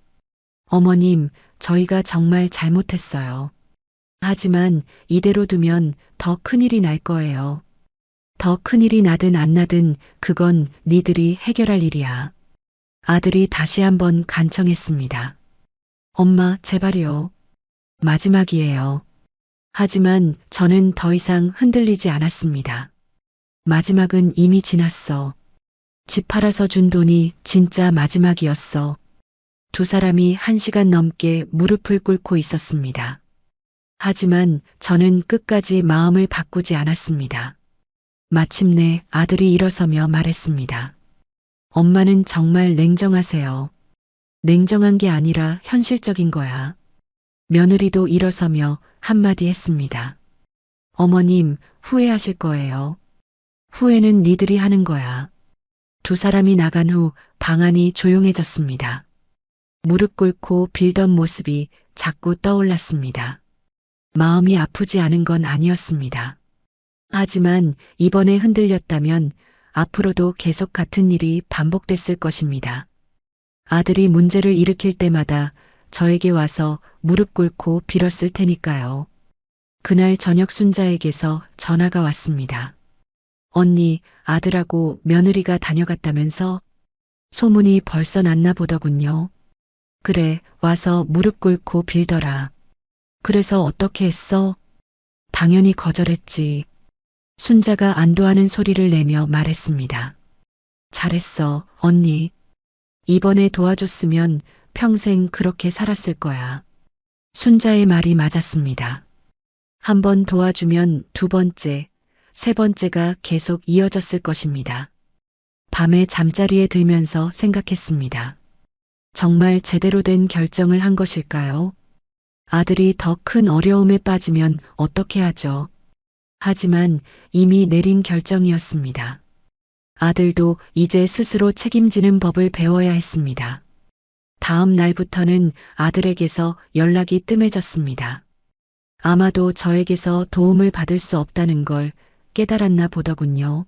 어머님, 저희가 정말 잘못했어요. 하지만 이대로 두면 더 큰일이 날 거예요. 더 큰일이 나든 안 나든 그건 니들이 해결할 일이야. 아들이 다시 한번 간청했습니다. 엄마, 제발요. 마지막이에요. 하지만 저는 더 이상 흔들리지 않았습니다. 마지막은 이미 지났어. 집 팔아서 준 돈이 진짜 마지막이었어. 두 사람이 1시간 넘게 무릎을 꿇고 있었습니다. 하지만 저는 끝까지 마음을 바꾸지 않았습니다. 마침내 아들이 일어서며 말했습니다. 엄마는 정말 냉정하세요. 냉정한 게 아니라 현실적인 거야. 며느리도 일어서며 한마디 했습니다. 어머님, 후회하실 거예요. 후회는 니들이 하는 거야. 두 사람이 나간 후 방 안이 조용해졌습니다. 무릎 꿇고 빌던 모습이 자꾸 떠올랐습니다. 마음이 아프지 않은 건 아니었습니다. 하지만 이번에 흔들렸다면 앞으로도 계속 같은 일이 반복됐을 것입니다. 아들이 문제를 일으킬 때마다 저에게 와서 무릎 꿇고 빌었을 테니까요. 그날 저녁 순자에게서 전화가 왔습니다. 언니, 아들하고 며느리가 다녀갔다면서? 소문이 벌써 났나 보더군요. 그래, 와서 무릎 꿇고 빌더라. 그래서 어떻게 했어? 당연히 거절했지. 순자가 안도하는 소리를 내며 말했습니다. 잘했어, 언니. 이번에 도와줬으면 평생 그렇게 살았을 거야. 순자의 말이 맞았습니다. 한 번 도와주면 두 번째, 세 번째가 계속 이어졌을 것입니다. 밤에 잠자리에 들면서 생각했습니다. 정말 제대로 된 결정을 한 것일까요? 아들이 더 큰 어려움에 빠지면 어떻게 하죠? 하지만 이미 내린 결정이었습니다. 아들도 이제 스스로 책임지는 법을 배워야 했습니다. 다음 날부터는 아들에게서 연락이 뜸해졌습니다. 아마도 저에게서 도움을 받을 수 없다는 걸 깨달았나 보더군요.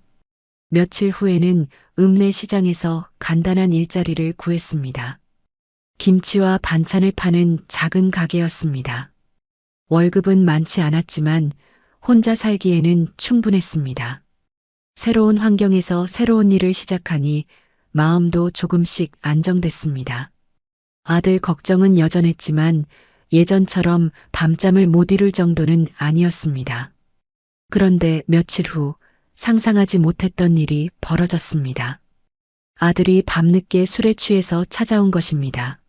며칠 후에는 읍내 시장에서 간단한 일자리를 구했습니다. 김치와 반찬을 파는 작은 가게였습니다. 월급은 많지 않았지만 혼자 살기에는 충분했습니다. 새로운 환경에서 새로운 일을 시작하니 마음도 조금씩 안정됐습니다. 아들 걱정은 여전했지만 예전처럼 밤잠을 못 이룰 정도는 아니었습니다. 그런데 며칠 후 상상하지 못했던 일이 벌어졌습니다. 아들이 밤늦게 술에 취해서 찾아온 것입니다.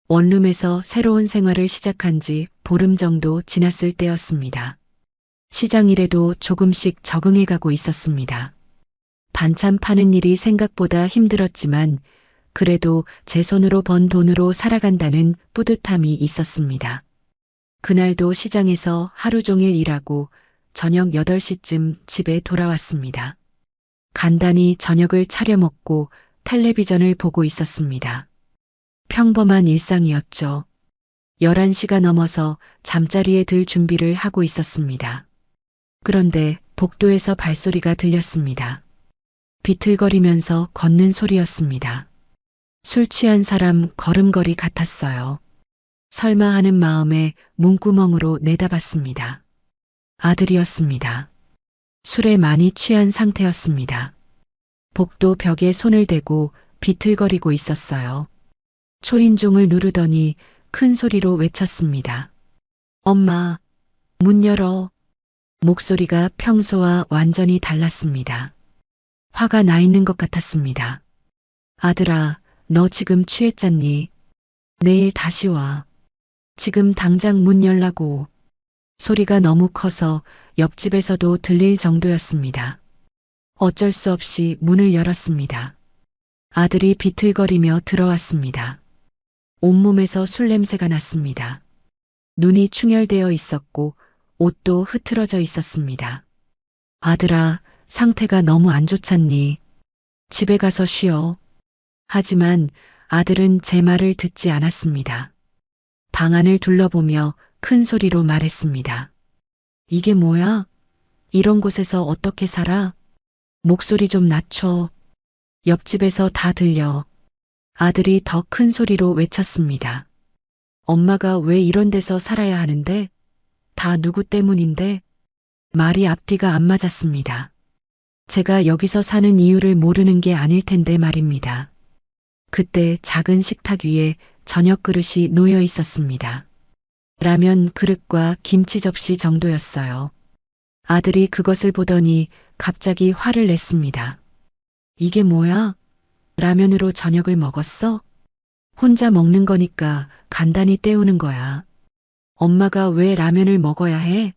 원룸에서 새로운 생활을 시작한 지 보름 정도 지났을 때였습니다. 시장 일에도 조금씩 적응해 가고 있었습니다. 반찬 파는 일이 생각보다 힘들었지만 그래도 제 손으로 번 돈으로 살아간다는 뿌듯함이 있었습니다. 그날도 시장에서 하루 종일 일하고 저녁 8시쯤 집에 돌아왔습니다. 간단히 저녁을 차려 먹고 텔레비전을 보고 있었습니다. 평범한 일상이었죠. 11시가 넘어서 잠자리에 들 준비를 하고 있었습니다. 그런데 복도에서 발소리가 들렸습니다. 비틀거리면서 걷는 소리였습니다. 술 취한 사람 걸음걸이 같았어요. 설마 하는 마음에 문구멍으로 내다봤습니다. 아들이었습니다. 술에 많이 취한 상태였습니다. 복도 벽에 손을 대고 비틀거리고 있었어요. 초인종을 누르더니 큰 소리로 외쳤습니다. 엄마, 문 열어. 목소리가 평소와 완전히 달랐습니다. 화가 나 있는 것 같았습니다. 아들아, 너 지금 취했잖니? 내일 다시 와. 지금 당장 문 열라고. 소리가 너무 커서 옆집에서도 들릴 정도였습니다. 어쩔 수 없이 문을 열었습니다. 아들이 비틀거리며 들어왔습니다. 온몸에서 술 냄새가 났습니다. 눈이 충혈되어 있었고 옷도 흐트러져 있었습니다. 아들아, 상태가 너무 안 좋잖니? 집에 가서 쉬어. 하지만 아들은 제 말을 듣지 않았습니다. 방 안을 둘러보며 큰 소리로 말했습니다. 이게 뭐야? 이런 곳에서 어떻게 살아? 목소리 좀 낮춰. 옆집에서 다 들려. 아들이 더 큰 소리로 외쳤습니다. 엄마가 왜 이런 데서 살아야 하는데? 다 누구 때문인데? 말이 앞뒤가 안 맞았습니다. 제가 여기서 사는 이유를 모르는 게 아닐 텐데 말입니다. 그때 작은 식탁 위에 저녁 그릇이 놓여 있었습니다. 라면 그릇과 김치 접시 정도였어요. 아들이 그것을 보더니 갑자기 화를 냈습니다. 이게 뭐야? 라면으로 저녁을 먹었어? 혼자 먹는 거니까 간단히 때우는 거야. 엄마가 왜 라면을 먹어야 해?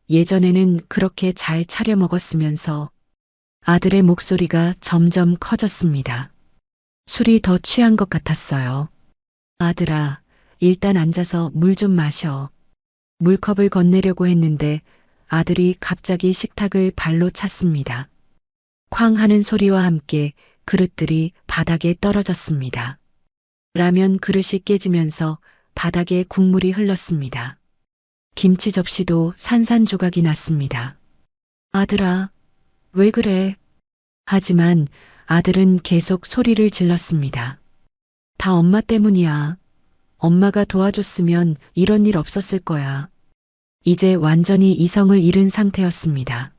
예전에는 그렇게 잘 차려 먹었으면서. 아들의 목소리가 점점 커졌습니다. 술이 더 취한 것 같았어요. 아들아, 일단 앉아서 물 좀 마셔. 물컵을 건네려고 했는데 아들이 갑자기 식탁을 발로 찼습니다. 쾅 하는 소리와 함께 그릇들이 바닥에 떨어졌습니다. 라면 그릇이 깨지면서 바닥에 국물이 흘렀습니다. 김치 접시도 산산조각이 났습니다. 아들아, 왜 그래? 하지만 아들은 계속 소리를 질렀습니다. 다 엄마 때문이야. 엄마가 도와줬으면 이런 일 없었을 거야. 이제 완전히 이성을 잃은 상태였습니다.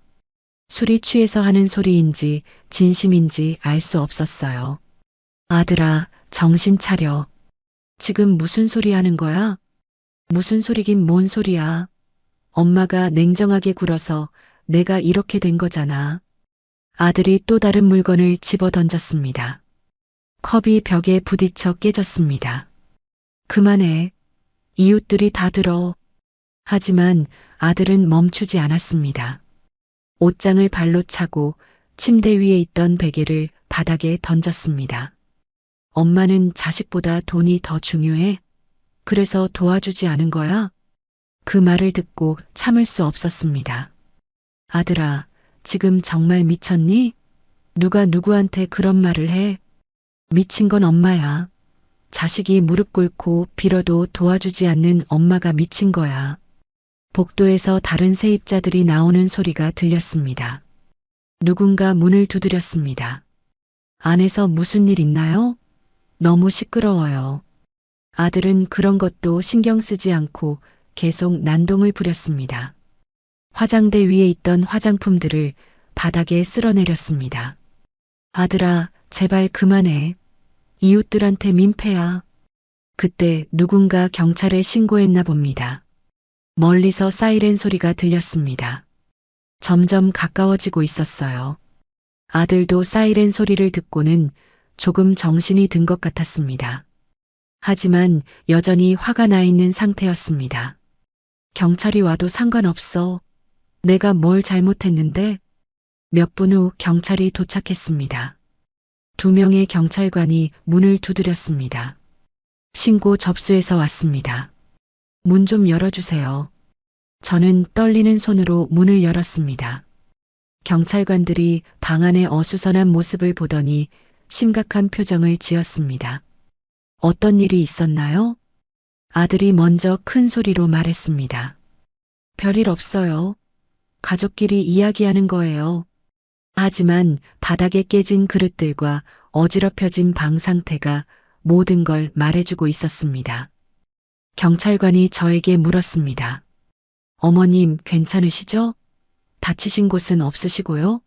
술이 취해서 하는 소리인지 진심인지 알 수 없었어요. 아들아, 정신 차려. 지금 무슨 소리 하는 거야? 무슨 소리긴 뭔 소리야. 엄마가 냉정하게 굴어서 내가 이렇게 된 거잖아. 아들이 또 다른 물건을 집어 던졌습니다. 컵이 벽에 부딪혀 깨졌습니다. 그만해. 이웃들이 다 들어. 하지만 아들은 멈추지 않았습니다. 옷장을 발로 차고 침대 위에 있던 베개를 바닥에 던졌습니다. 엄마는 자식보다 돈이 더 중요해? 그래서 도와주지 않은 거야? 그 말을 듣고 참을 수 없었습니다. 아들아, 지금 정말 미쳤니? 누가 누구한테 그런 말을 해? 미친 건 엄마야. 자식이 무릎 꿇고 빌어도 도와주지 않는 엄마가 미친 거야. 복도에서 다른 세입자들이 나오는 소리가 들렸습니다. 누군가 문을 두드렸습니다. 안에서 무슨 일 있나요? 너무 시끄러워요. 아들은 그런 것도 신경 쓰지 않고 계속 난동을 부렸습니다. 화장대 위에 있던 화장품들을 바닥에 쓸어내렸습니다. 아들아, 제발 그만해. 이웃들한테 민폐야. 그때 누군가 경찰에 신고했나 봅니다. 멀리서 사이렌 소리가 들렸습니다. 점점 가까워지고 있었어요. 아들도 사이렌 소리를 듣고는 조금 정신이 든 것 같았습니다. 하지만 여전히 화가 나 있는 상태였습니다. 경찰이 와도 상관없어. 내가 뭘 잘못했는데? 몇 분 후 경찰이 도착했습니다. 2명의 경찰관이 문을 두드렸습니다. 신고 접수해서 왔습니다. 문 좀 열어주세요. 저는 떨리는 손으로 문을 열었습니다. 경찰관들이 방 안의 어수선한 모습을 보더니 심각한 표정을 지었습니다. 어떤 일이 있었나요? 아들이 먼저 큰 소리로 말했습니다. 별일 없어요. 가족끼리 이야기하는 거예요. 하지만 바닥에 깨진 그릇들과 어지럽혀진 방 상태가 모든 걸 말해주고 있었습니다. 경찰관이 저에게 물었습니다. 어머님 괜찮으시죠? 다치신 곳은 없으시고요?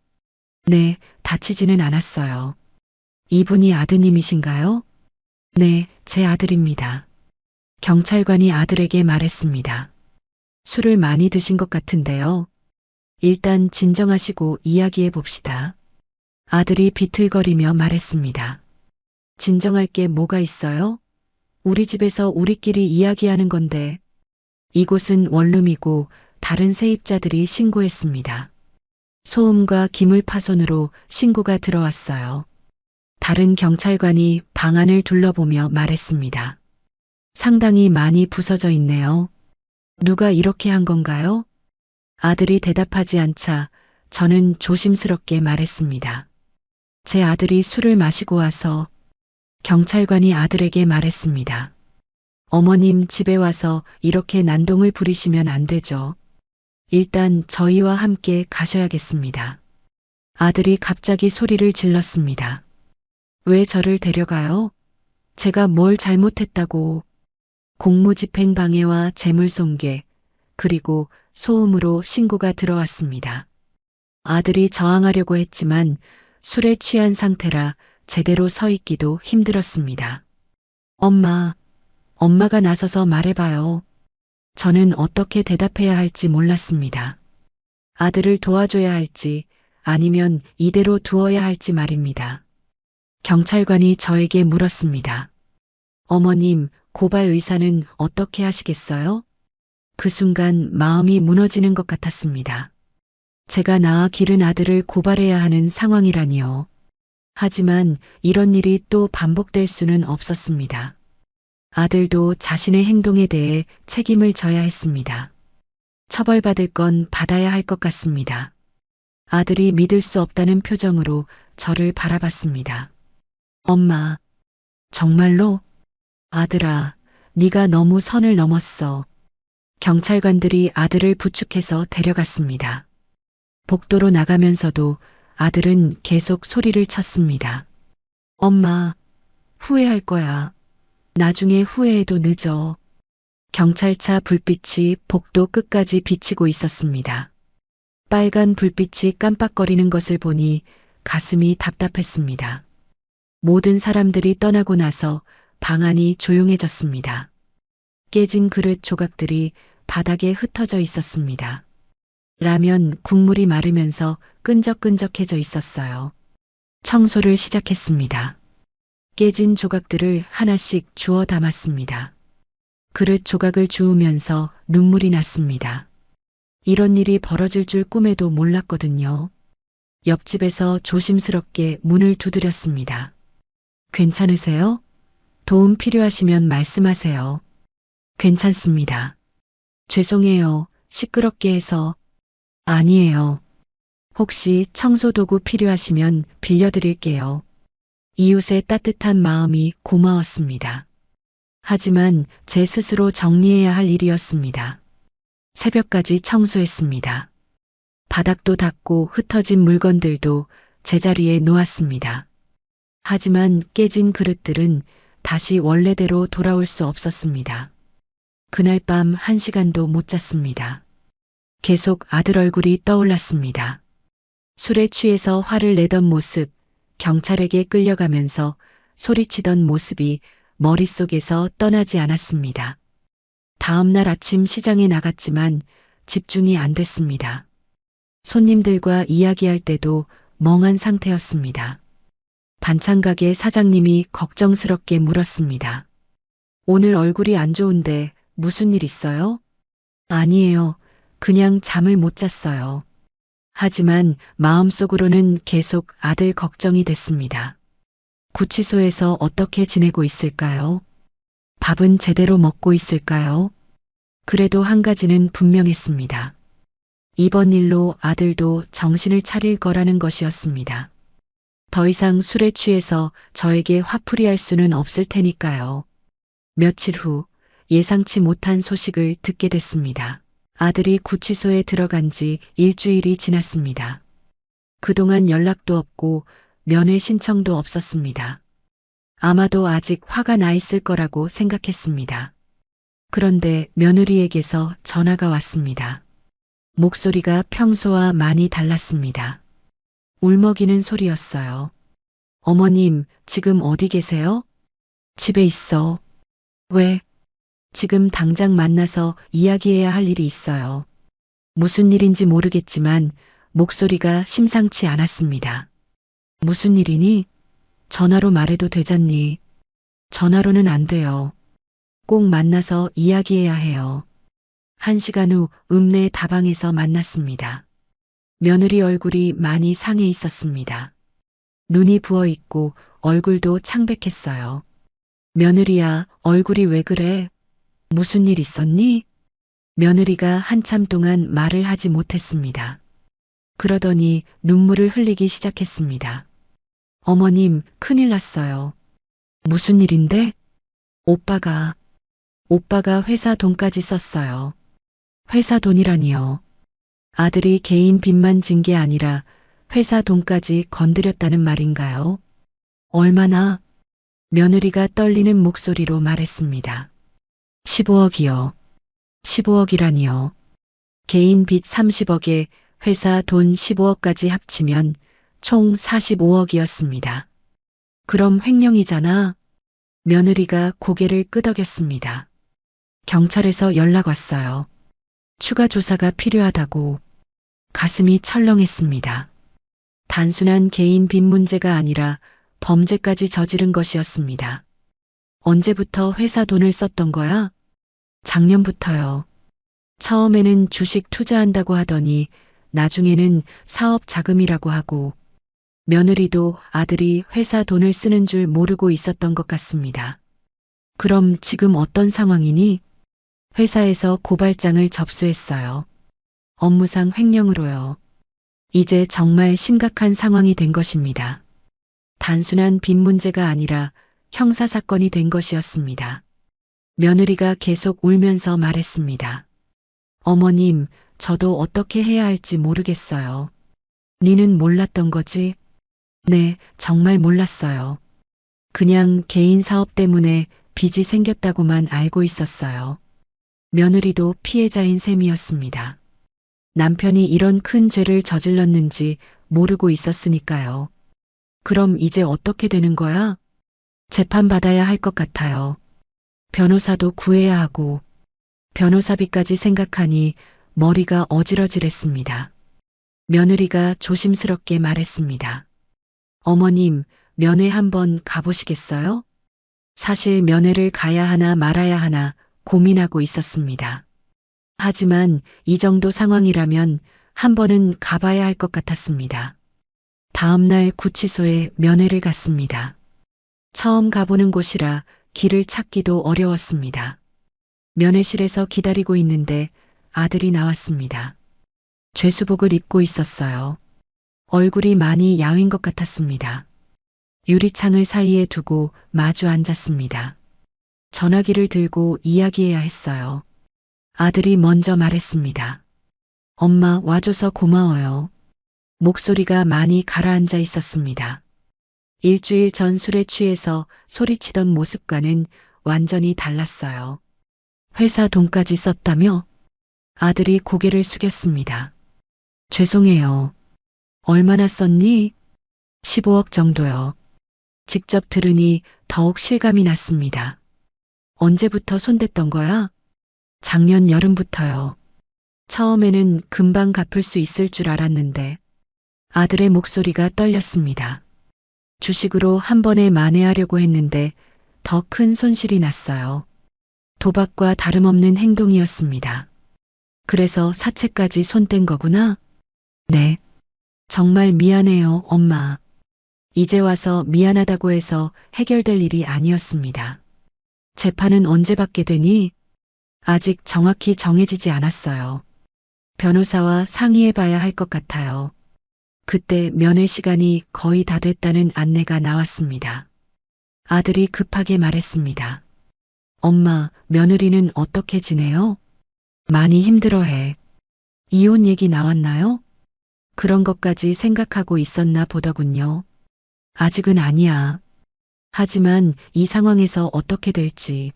네, 다치지는 않았어요. 이분이 아드님이신가요? 네, 제 아들입니다. 경찰관이 아들에게 말했습니다. 술을 많이 드신 것 같은데요. 일단 진정하시고 이야기해 봅시다. 아들이 비틀거리며 말했습니다. 진정할 게 뭐가 있어요? 우리 집에서 우리끼리 이야기하는 건데. 이곳은 원룸이고 다른 세입자들이 신고했습니다. 소음과 기물 파손으로 신고가 들어왔어요. 다른 경찰관이 방 안을 둘러보며 말했습니다. 상당히 많이 부서져 있네요. 누가 이렇게 한 건가요? 아들이 대답하지 않자 저는 조심스럽게 말했습니다. 제 아들이 술을 마시고 와서. 경찰관이 아들에게 말했습니다. 어머님 집에 와서 이렇게 난동을 부리시면 안 되죠. 일단 저희와 함께 가셔야겠습니다. 아들이 갑자기 소리를 질렀습니다. 왜 저를 데려가요? 제가 뭘 잘못했다고. 공무집행 방해와 재물손괴, 그리고 소음으로 신고가 들어왔습니다. 아들이 저항하려고 했지만 술에 취한 상태라 제대로 서 있기도 힘들었습니다. 엄마가 나서서 말해봐요. 저는 어떻게 대답해야 할지 몰랐습니다. 아들을 도와줘야 할지 아니면 이대로 두어야 할지 말입니다. 경찰관이 저에게 물었습니다. 어머님, 고발 의사는 어떻게 하시겠어요? 그 순간 마음이 무너지는 것 같았습니다. 제가 낳아 기른 아들을 고발해야 하는 상황이라니요. 하지만 이런 일이 또 반복될 수는 없었습니다. 아들도 자신의 행동에 대해 책임을 져야 했습니다. 처벌받을 건 받아야 할 것 같습니다. 아들이 믿을 수 없다는 표정으로 저를 바라봤습니다. 엄마, 정말로? 아들아, 네가 너무 선을 넘었어. 경찰관들이 아들을 부축해서 데려갔습니다. 복도로 나가면서도 아들은 계속 소리를 쳤습니다. 엄마, 후회할 거야. 나중에 후회해도 늦어. 경찰차 불빛이 복도 끝까지 비치고 있었습니다. 빨간 불빛이 깜빡거리는 것을 보니 가슴이 답답했습니다. 모든 사람들이 떠나고 나서 방 안이 조용해졌습니다. 깨진 그릇 조각들이 바닥에 흩어져 있었습니다. 라면 국물이 마르면서 끈적끈적해져 있었어요. 청소를 시작했습니다. 깨진 조각들을 하나씩 주워 담았습니다. 그릇 조각을 주우면서 눈물이 났습니다. 이런 일이 벌어질 줄 꿈에도 몰랐거든요. 옆집에서 조심스럽게 문을 두드렸습니다. 괜찮으세요? 도움 필요하시면 말씀하세요. 괜찮습니다. 죄송해요. 시끄럽게 해서. 아니에요. 혹시 청소도구 필요하시면 빌려드릴게요. 이웃의 따뜻한 마음이 고마웠습니다. 하지만 제 스스로 정리해야 할 일이었습니다. 새벽까지 청소했습니다. 바닥도 닦고 흩어진 물건들도 제자리에 놓았습니다. 하지만 깨진 그릇들은 다시 원래대로 돌아올 수 없었습니다. 그날 밤 1시간도 못 잤습니다. 계속 아들 얼굴이 떠올랐습니다. 술에 취해서 화를 내던 모습, 경찰에게 끌려가면서 소리치던 모습이 머릿속에서 떠나지 않았습니다. 다음 날 아침 시장에 나갔지만 집중이 안 됐습니다. 손님들과 이야기할 때도 멍한 상태였습니다. 반찬 가게 사장님이 걱정스럽게 물었습니다. 오늘 얼굴이 안 좋은데 무슨 일 있어요? 아니에요. 그냥 잠을 못 잤어요. 하지만 마음속으로는 계속 아들 걱정이 됐습니다. 구치소에서 어떻게 지내고 있을까요? 밥은 제대로 먹고 있을까요? 그래도 한 가지는 분명했습니다. 이번 일로 아들도 정신을 차릴 거라는 것이었습니다. 더 이상 술에 취해서 저에게 화풀이할 수는 없을 테니까요. 며칠 후 예상치 못한 소식을 듣게 됐습니다. 아들이 구치소에 들어간 지 일주일이 지났습니다. 그동안 연락도 없고 면회 신청도 없었습니다. 아마도 아직 화가 나 있을 거라고 생각했습니다. 그런데 며느리에게서 전화가 왔습니다. 목소리가 평소와 많이 달랐습니다. 울먹이는 소리였어요. 어머님, 지금 어디 계세요? 집에 있어. 왜? 지금 당장 만나서 이야기해야 할 일이 있어요. 무슨 일인지 모르겠지만 목소리가 심상치 않았습니다. 무슨 일이니? 전화로 말해도 되잖니. 전화로는 안 돼요. 꼭 만나서 이야기해야 해요. 1시간 후 읍내 다방에서 만났습니다. 며느리 얼굴이 많이 상해 있었습니다. 눈이 부어 있고 얼굴도 창백했어요. 며느리야, 얼굴이 왜 그래? 무슨 일 있었니? 며느리가 한참 동안 말을 하지 못했습니다. 그러더니 눈물을 흘리기 시작했습니다. 어머님, 큰일 났어요. 무슨 일인데? 오빠가 회사 돈까지 썼어요. 회사 돈이라니요. 아들이 개인 빚만 진 게 아니라 회사 돈까지 건드렸다는 말인가요? 얼마나? 며느리가 떨리는 목소리로 말했습니다. 15억이요. 15억이라니요. 개인 빚 30억에 회사 돈 15억까지 합치면 총 45억이었습니다. 그럼 횡령이잖아. 며느리가 고개를 끄덕였습니다. 경찰에서 연락 왔어요. 추가 조사가 필요하다고. 가슴이 철렁했습니다. 단순한 개인 빚 문제가 아니라 범죄까지 저지른 것이었습니다. 언제부터 회사 돈을 썼던 거야? 작년부터요. 처음에는 주식 투자한다고 하더니 나중에는 사업 자금이라고 하고 며느리도 아들이 회사 돈을 쓰는 줄 모르고 있었던 것 같습니다. 그럼 지금 어떤 상황이니? 회사에서 고발장을 접수했어요. 업무상 횡령으로요. 이제 정말 심각한 상황이 된 것입니다. 단순한 빚 문제가 아니라 형사사건이 된 것이었습니다. 며느리가 계속 울면서 말했습니다. 어머님, 저도 어떻게 해야 할지 모르겠어요. 니는 몰랐던 거지? 네, 정말 몰랐어요. 그냥 개인 사업 때문에 빚이 생겼다고만 알고 있었어요. 며느리도 피해자인 셈이었습니다. 남편이 이런 큰 죄를 저질렀는지 모르고 있었으니까요. 그럼 이제 어떻게 되는 거야? 재판받아야 할 것 같아요. 변호사도 구해야 하고 변호사비까지 생각하니 머리가 어지러질했습니다. 며느리가 조심스럽게 말했습니다. 어머님, 면회 한번 가보시겠어요? 사실 면회를 가야 하나 말아야 하나 고민하고 있었습니다. 하지만 이 정도 상황이라면 한 번은 가봐야 할 것 같았습니다. 다음 날 구치소에 면회를 갔습니다. 처음 가보는 곳이라 길을 찾기도 어려웠습니다. 면회실에서 기다리고 있는데 아들이 나왔습니다. 죄수복을 입고 있었어요. 얼굴이 많이 야윈 것 같았습니다. 유리창을 사이에 두고 마주 앉았습니다. 전화기를 들고 이야기해야 했어요. 아들이 먼저 말했습니다. 엄마, 와줘서 고마워요. 목소리가 많이 가라앉아 있었습니다. 일주일 전 술에 취해서 소리치던 모습과는 완전히 달랐어요. 회사 돈까지 썼다며? 아들이 고개를 숙였습니다. 죄송해요. 얼마나 썼니? 15억 정도요. 직접 들으니 더욱 실감이 났습니다. 언제부터 손댔던 거야? 작년 여름부터요. 처음에는 금방 갚을 수 있을 줄 알았는데 아들의 목소리가 떨렸습니다. 주식으로 한 번에 만회하려고 했는데 더 큰 손실이 났어요. 도박과 다름없는 행동이었습니다. 그래서 사채까지 손댄 거구나? 네. 정말 미안해요, 엄마. 이제 와서 미안하다고 해서 해결될 일이 아니었습니다. 재판은 언제 받게 되니? 아직 정확히 정해지지 않았어요. 변호사와 상의해 봐야 할 것 같아요. 그때 면회 시간이 거의 다 됐다는 안내가 나왔습니다. 아들이 급하게 말했습니다. 엄마, 며느리는 어떻게 지내요? 많이 힘들어해. 이혼 얘기 나왔나요? 그런 것까지 생각하고 있었나 보더군요. 아직은 아니야. 하지만 이 상황에서 어떻게 될지.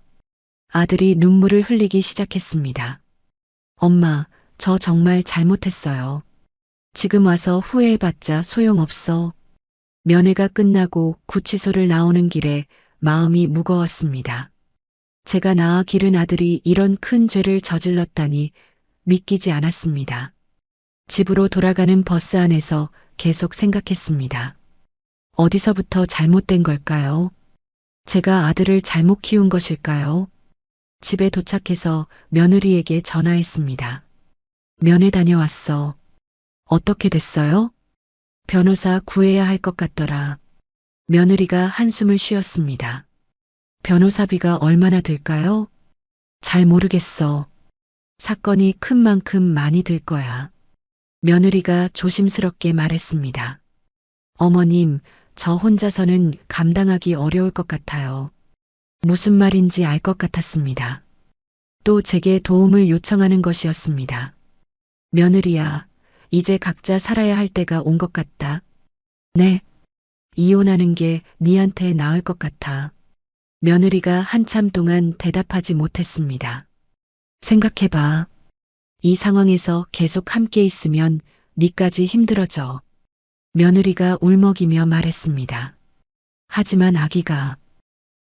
아들이 눈물을 흘리기 시작했습니다. 엄마, 저 정말 잘못했어요. 지금 와서 후회해봤자 소용없어. 면회가 끝나고 구치소를 나오는 길에 마음이 무거웠습니다. 제가 낳아 기른 아들이 이런 큰 죄를 저질렀다니 믿기지 않았습니다. 집으로 돌아가는 버스 안에서 계속 생각했습니다. 어디서부터 잘못된 걸까요? 제가 아들을 잘못 키운 것일까요? 집에 도착해서 며느리에게 전화했습니다. 면회 다녀왔어. 어떻게 됐어요? 변호사 구해야 할 것 같더라. 며느리가 한숨을 쉬었습니다. 변호사비가 얼마나 들까요? 잘 모르겠어. 사건이 큰 만큼 많이 들 거야. 며느리가 조심스럽게 말했습니다. 어머님, 저 혼자서는 감당하기 어려울 것 같아요. 무슨 말인지 알 것 같았습니다. 또 제게 도움을 요청하는 것이었습니다. 며느리야, 이제 각자 살아야 할 때가 온 것 같다. 네. 이혼하는 게 니한테 나을 것 같아. 며느리가 한참 동안 대답하지 못했습니다. 생각해봐. 이 상황에서 계속 함께 있으면 니까지 힘들어져. 며느리가 울먹이며 말했습니다. 하지만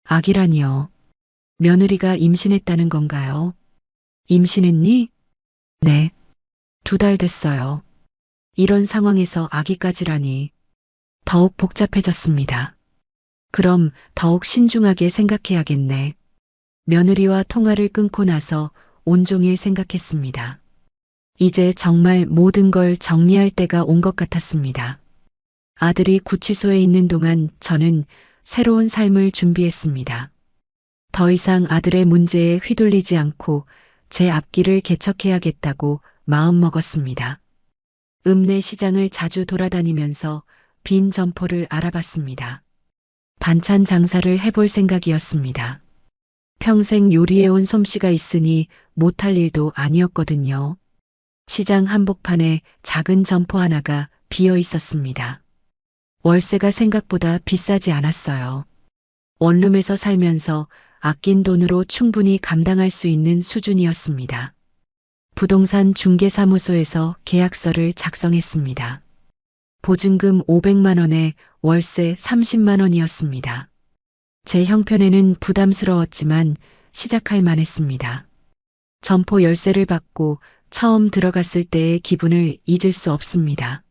아기라니요. 며느리가 임신했다는 건가요? 임신했니? 네. 2달 됐어요. 이런 상황에서 아기까지라니. 더욱 복잡해졌습니다. 그럼 더욱 신중하게 생각해야겠네. 며느리와 통화를 끊고 나서 온종일 생각했습니다. 이제 정말 모든 걸 정리할 때가 온 것 같았습니다. 아들이 구치소에 있는 동안 저는 새로운 삶을 준비했습니다. 더 이상 아들의 문제에 휘둘리지 않고 제 앞길을 개척해야겠다고 마음먹었습니다. 읍내 시장을 자주 돌아다니면서 빈 점포를 알아봤습니다. 반찬 장사를 해볼 생각이었습니다. 평생 요리해온 솜씨가 있으니 못할 일도 아니었거든요. 시장 한복판에 작은 점포 하나가 비어 있었습니다. 월세가 생각보다 비싸지 않았어요. 원룸에서 살면서 아낀 돈으로 충분히 감당할 수 있는 수준이었습니다. 부동산 중개사무소에서 계약서를 작성했습니다. 보증금 500만 원에 월세 30만 원이었습니다. 제 형편에는 부담스러웠지만 시작할 만했습니다. 점포 열쇠를 받고 처음 들어갔을 때의 기분을 잊을 수 없습니다.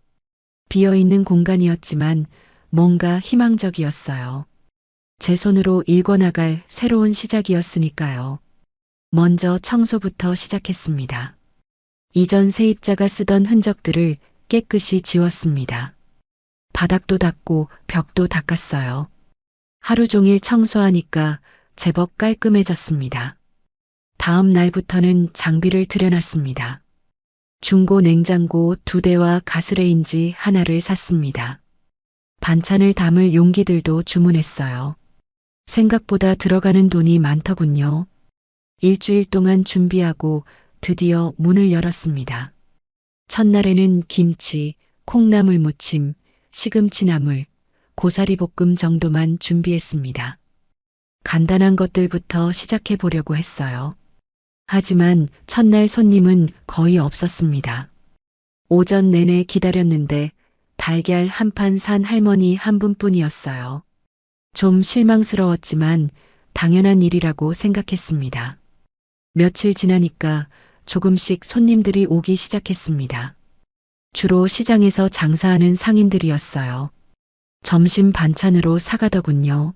비어있는 공간이었지만 뭔가 희망적이었어요. 제 손으로 일궈나갈 새로운 시작이었으니까요. 먼저 청소부터 시작했습니다. 이전 세입자가 쓰던 흔적들을 깨끗이 지웠습니다. 바닥도 닦고 벽도 닦았어요. 하루 종일 청소하니까 제법 깔끔해졌습니다. 다음 날부터는 장비를 들여놨습니다. 중고 냉장고 2대와 가스레인지 하나를 샀습니다. 반찬을 담을 용기들도 주문했어요. 생각보다 들어가는 돈이 많더군요. 일주일 동안 준비하고 드디어 문을 열었습니다. 첫날에는 김치, 콩나물 무침, 시금치나물, 고사리 볶음 정도만 준비했습니다. 간단한 것들부터 시작해 보려고 했어요. 하지만 첫날 손님은 거의 없었습니다. 오전 내내 기다렸는데 달걀 한 판 산 할머니 한 분뿐이었어요. 좀 실망스러웠지만 당연한 일이라고 생각했습니다. 며칠 지나니까 조금씩 손님들이 오기 시작했습니다. 주로 시장에서 장사하는 상인들이었어요. 점심 반찬으로 사가더군요.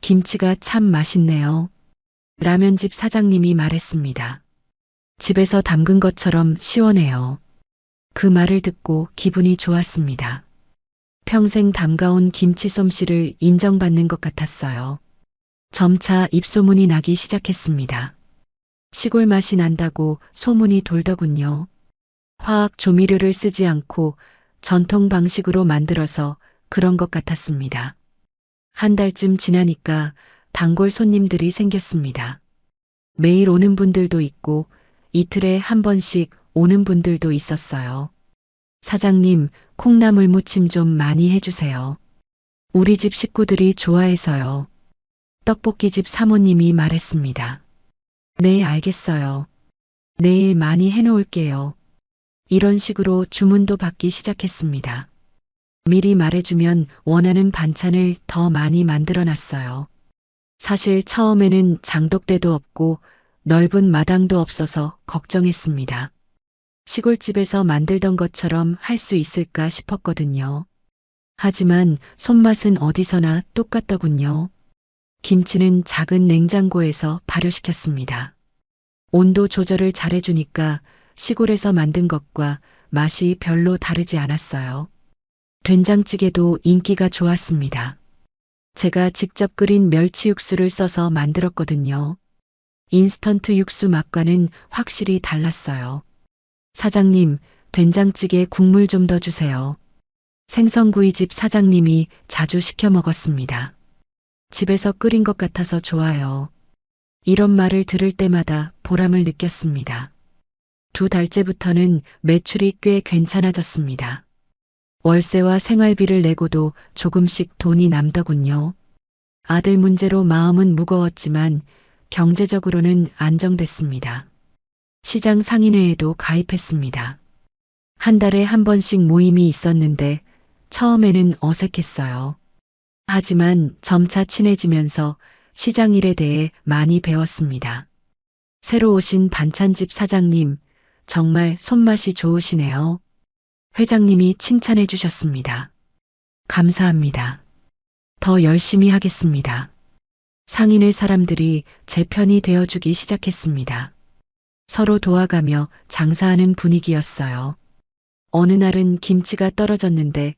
김치가 참 맛있네요. 라면집 사장님이 말했습니다. 집에서 담근 것처럼 시원해요. 그 말을 듣고 기분이 좋았습니다. 평생 담가온 김치 솜씨를 인정받는 것 같았어요. 점차 입소문이 나기 시작했습니다. 시골 맛이 난다고 소문이 돌더군요. 화학 조미료를 쓰지 않고 전통 방식으로 만들어서 그런 것 같았습니다. 한 달쯤 지나니까 단골 손님들이 생겼습니다. 매일 오는 분들도 있고 이틀에 한 번씩 오는 분들도 있었어요. 사장님, 콩나물 무침 좀 많이 해주세요. 우리 집 식구들이 좋아해서요. 떡볶이집 사모님이 말했습니다. 네, 알겠어요. 내일 많이 해놓을게요. 이런 식으로 주문도 받기 시작했습니다. 미리 말해주면 원하는 반찬을 더 많이 만들어 놨어요. 사실 처음에는 장독대도 없고 넓은 마당도 없어서 걱정했습니다. 시골집에서 만들던 것처럼 할 수 있을까 싶었거든요. 하지만 손맛은 어디서나 똑같더군요. 김치는 작은 냉장고에서 발효시켰습니다. 온도 조절을 잘해주니까 시골에서 만든 것과 맛이 별로 다르지 않았어요. 된장찌개도 인기가 좋았습니다. 제가 직접 끓인 멸치 육수를 써서 만들었거든요. 인스턴트 육수 맛과는 확실히 달랐어요. 사장님, 된장찌개 국물 좀 더 주세요. 생선구이집 사장님이 자주 시켜 먹었습니다. 집에서 끓인 것 같아서 좋아요. 이런 말을 들을 때마다 보람을 느꼈습니다. 2달째부터는 매출이 꽤 괜찮아졌습니다. 월세와 생활비를 내고도 조금씩 돈이 남더군요. 아들 문제로 마음은 무거웠지만 경제적으로는 안정됐습니다. 시장 상인회에도 가입했습니다. 한 달에 한 번씩 모임이 있었는데 처음에는 어색했어요. 하지만 점차 친해지면서 시장 일에 대해 많이 배웠습니다. 새로 오신 반찬집 사장님, 정말 손맛이 좋으시네요. 회장님이 칭찬해 주셨습니다. 감사합니다. 더 열심히 하겠습니다. 상인회 사람들이 제 편이 되어주기 시작했습니다. 서로 도와가며 장사하는 분위기였어요. 어느 날은 김치가 떨어졌는데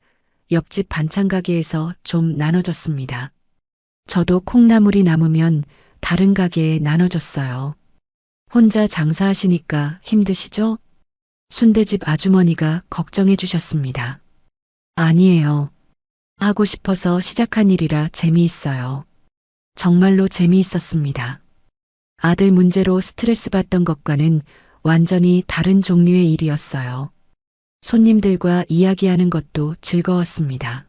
옆집 반찬 가게에서 좀 나눠줬습니다. 저도 콩나물이 남으면 다른 가게에 나눠줬어요. 혼자 장사하시니까 힘드시죠? 순대집 아주머니가 걱정해 주셨습니다. 아니에요. 하고 싶어서 시작한 일이라 재미있어요. 정말로 재미있었습니다. 아들 문제로 스트레스 받던 것과는 완전히 다른 종류의 일이었어요. 손님들과 이야기하는 것도 즐거웠습니다.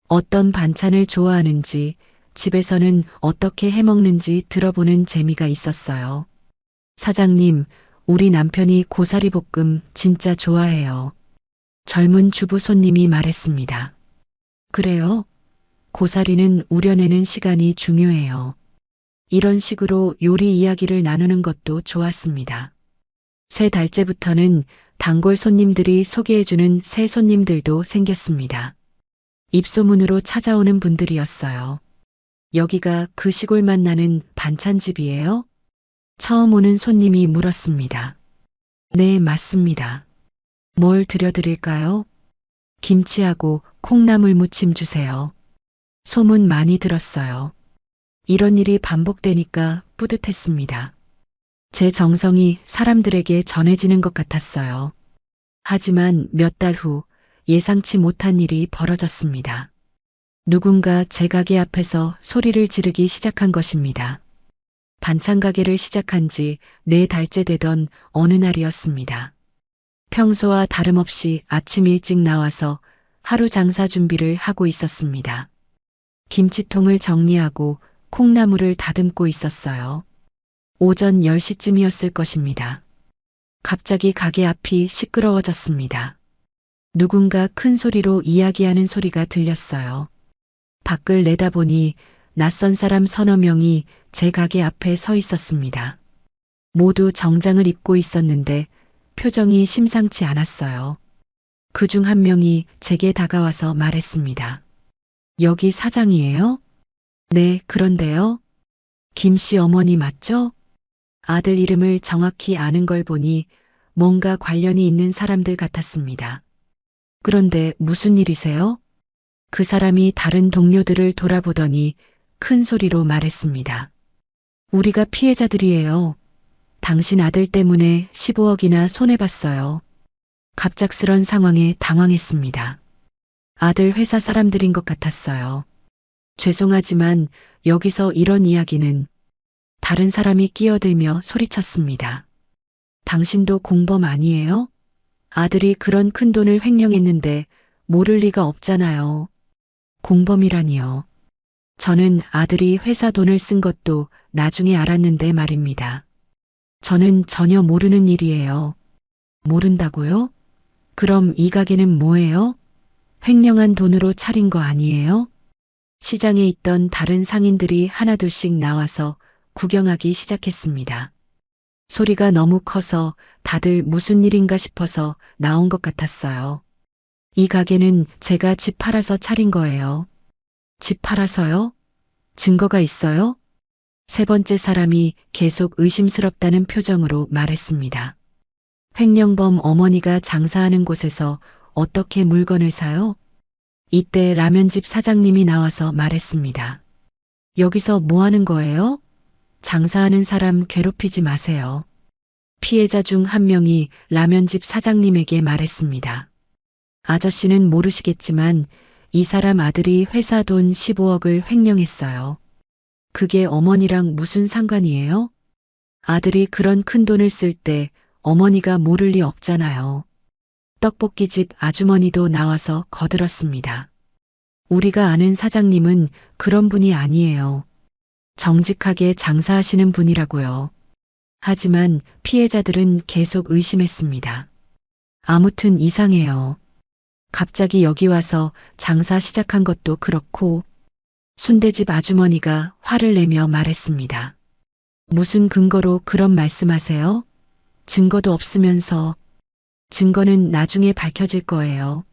어떤 반찬을 좋아하는지, 집에서는 어떻게 해먹는지 들어보는 재미가 있었어요. 사장님, 우리 남편이 고사리 볶음 진짜 좋아해요. 젊은 주부 손님이 말했습니다. 그래요? 고사리는 우려내는 시간이 중요해요. 이런 식으로 요리 이야기를 나누는 것도 좋았습니다. 3달째부터는 단골 손님들이 소개해주는 새 손님들도 생겼습니다. 입소문으로 찾아오는 분들이었어요. 여기가 그 시골맛 나는 반찬집이에요? 처음 오는 손님이 물었습니다. 네, 맞습니다. 뭘 드려드릴까요? 김치하고 콩나물 무침 주세요. 소문 많이 들었어요. 이런 일이 반복되니까 뿌듯했습니다. 제 정성이 사람들에게 전해지는 것 같았어요. 하지만 몇 달 후 예상치 못한 일이 벌어졌습니다. 누군가 제 가게 앞에서 소리를 지르기 시작한 것입니다. 반찬 가게를 시작한 지 4달째 되던 어느 날이었습니다. 평소와 다름없이 아침 일찍 나와서 하루 장사 준비를 하고 있었습니다. 김치통을 정리하고 콩나물을 다듬고 있었어요. 오전 10시쯤이었을 것입니다. 갑자기 가게 앞이 시끄러워졌습니다. 누군가 큰 소리로 이야기하는 소리가 들렸어요. 밖을 내다보니 낯선 사람 서너 명이 제 가게 앞에 서 있었습니다. 모두 정장을 입고 있었는데 표정이 심상치 않았어요. 그중 한 명이 제게 다가와서 말했습니다. 여기 사장이에요? 네, 그런데요. 김 씨 어머니 맞죠? 아들 이름을 정확히 아는 걸 보니 뭔가 관련이 있는 사람들 같았습니다. 그런데 무슨 일이세요? 그 사람이 다른 동료들을 돌아보더니 큰 소리로 말했습니다. 우리가 피해자들이에요. 당신 아들 때문에 15억이나 손해봤어요. 갑작스런 상황에 당황했습니다. 아들 회사 사람들인 것 같았어요. 죄송하지만 여기서 이런 이야기는 다른 사람이 끼어들며 소리쳤습니다. 당신도 공범 아니에요? 아들이 그런 큰 돈을 횡령했는데 모를 리가 없잖아요. 공범이라니요. 저는 아들이 회사 돈을 쓴 것도 나중에 알았는데 말입니다. 저는 전혀 모르는 일이에요. 모른다고요? 그럼 이 가게는 뭐예요? 횡령한 돈으로 차린 거 아니에요? 시장에 있던 다른 상인들이 하나둘씩 나와서 구경하기 시작했습니다. 소리가 너무 커서 다들 무슨 일인가 싶어서 나온 것 같았어요. 이 가게는 제가 집 팔아서 차린 거예요. 집 팔아서요? 증거가 있어요? 세 번째 사람이 계속 의심스럽다는 표정으로 말했습니다. 횡령범 어머니가 장사하는 곳에서 어떻게 물건을 사요? 이때 라면집 사장님이 나와서 말했습니다. 여기서 뭐 하는 거예요? 장사하는 사람 괴롭히지 마세요. 피해자 중 한 명이 라면집 사장님에게 말했습니다. 아저씨는 모르시겠지만 이 사람 아들이 회사 돈 15억을 횡령했어요. 그게 어머니랑 무슨 상관이에요? 아들이 그런 큰 돈을 쓸 때 어머니가 모를 리 없잖아요. 떡볶이집 아주머니도 나와서 거들었습니다. 우리가 아는 사장님은 그런 분이 아니에요. 정직하게 장사하시는 분이라고요. 하지만 피해자들은 계속 의심했습니다. 아무튼 이상해요. 갑자기 여기 와서 장사 시작한 것도 그렇고 순대집 아주머니가 화를 내며 말했습니다. 무슨 근거로 그런 말씀하세요? 증거도 없으면서. 증거는 나중에 밝혀질 거예요.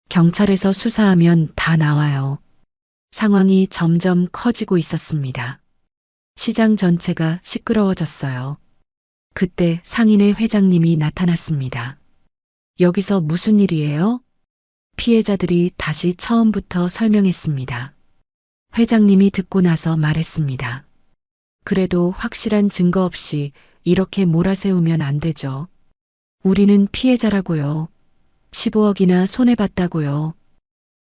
경찰에서 수사하면 다 나와요. 상황이 점점 커지고 있었습니다. 시장 전체가 시끄러워졌어요. 그때 상인의 회장님이 나타났습니다. 여기서 무슨 일이에요? 피해자들이 다시 처음부터 설명했습니다. 회장님이 듣고 나서 말했습니다. 그래도 확실한 증거 없이 이렇게 몰아세우면 안 되죠. 우리는 피해자라고요. 15억이나 손해봤다고요.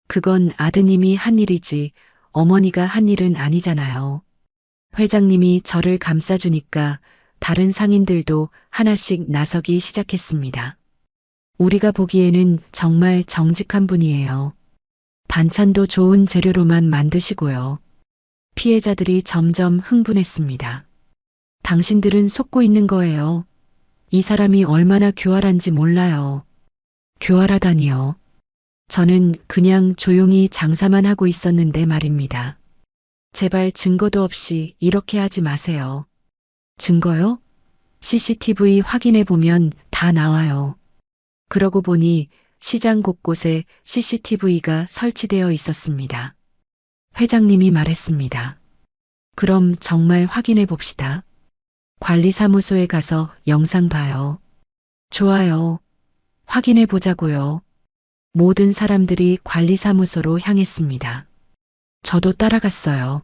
그건 아드님이 한 일이지 어머니가 한 일은 아니잖아요. 회장님이 저를 감싸주니까 다른 상인들도 하나씩 나서기 시작했습니다. 우리가 보기에는 정말 정직한 분이에요. 반찬도 좋은 재료로만 만드시고요. 피해자들이 점점 흥분했습니다. 당신들은 속고 있는 거예요. 이 사람이 얼마나 교활한지 몰라요. 교활하다니요. 저는 그냥 조용히 장사만 하고 있었는데 말입니다. 제발 증거도 없이 이렇게 하지 마세요. 증거요? CCTV 확인해 보면 다 나와요. 그러고 보니 시장 곳곳에 CCTV가 설치되어 있었습니다. 회장님이 말했습니다. 그럼 정말 확인해 봅시다. 관리사무소에 가서 영상 봐요. 좋아요. 확인해 보자고요. 모든 사람들이 관리사무소로 향했습니다. 저도 따라갔어요.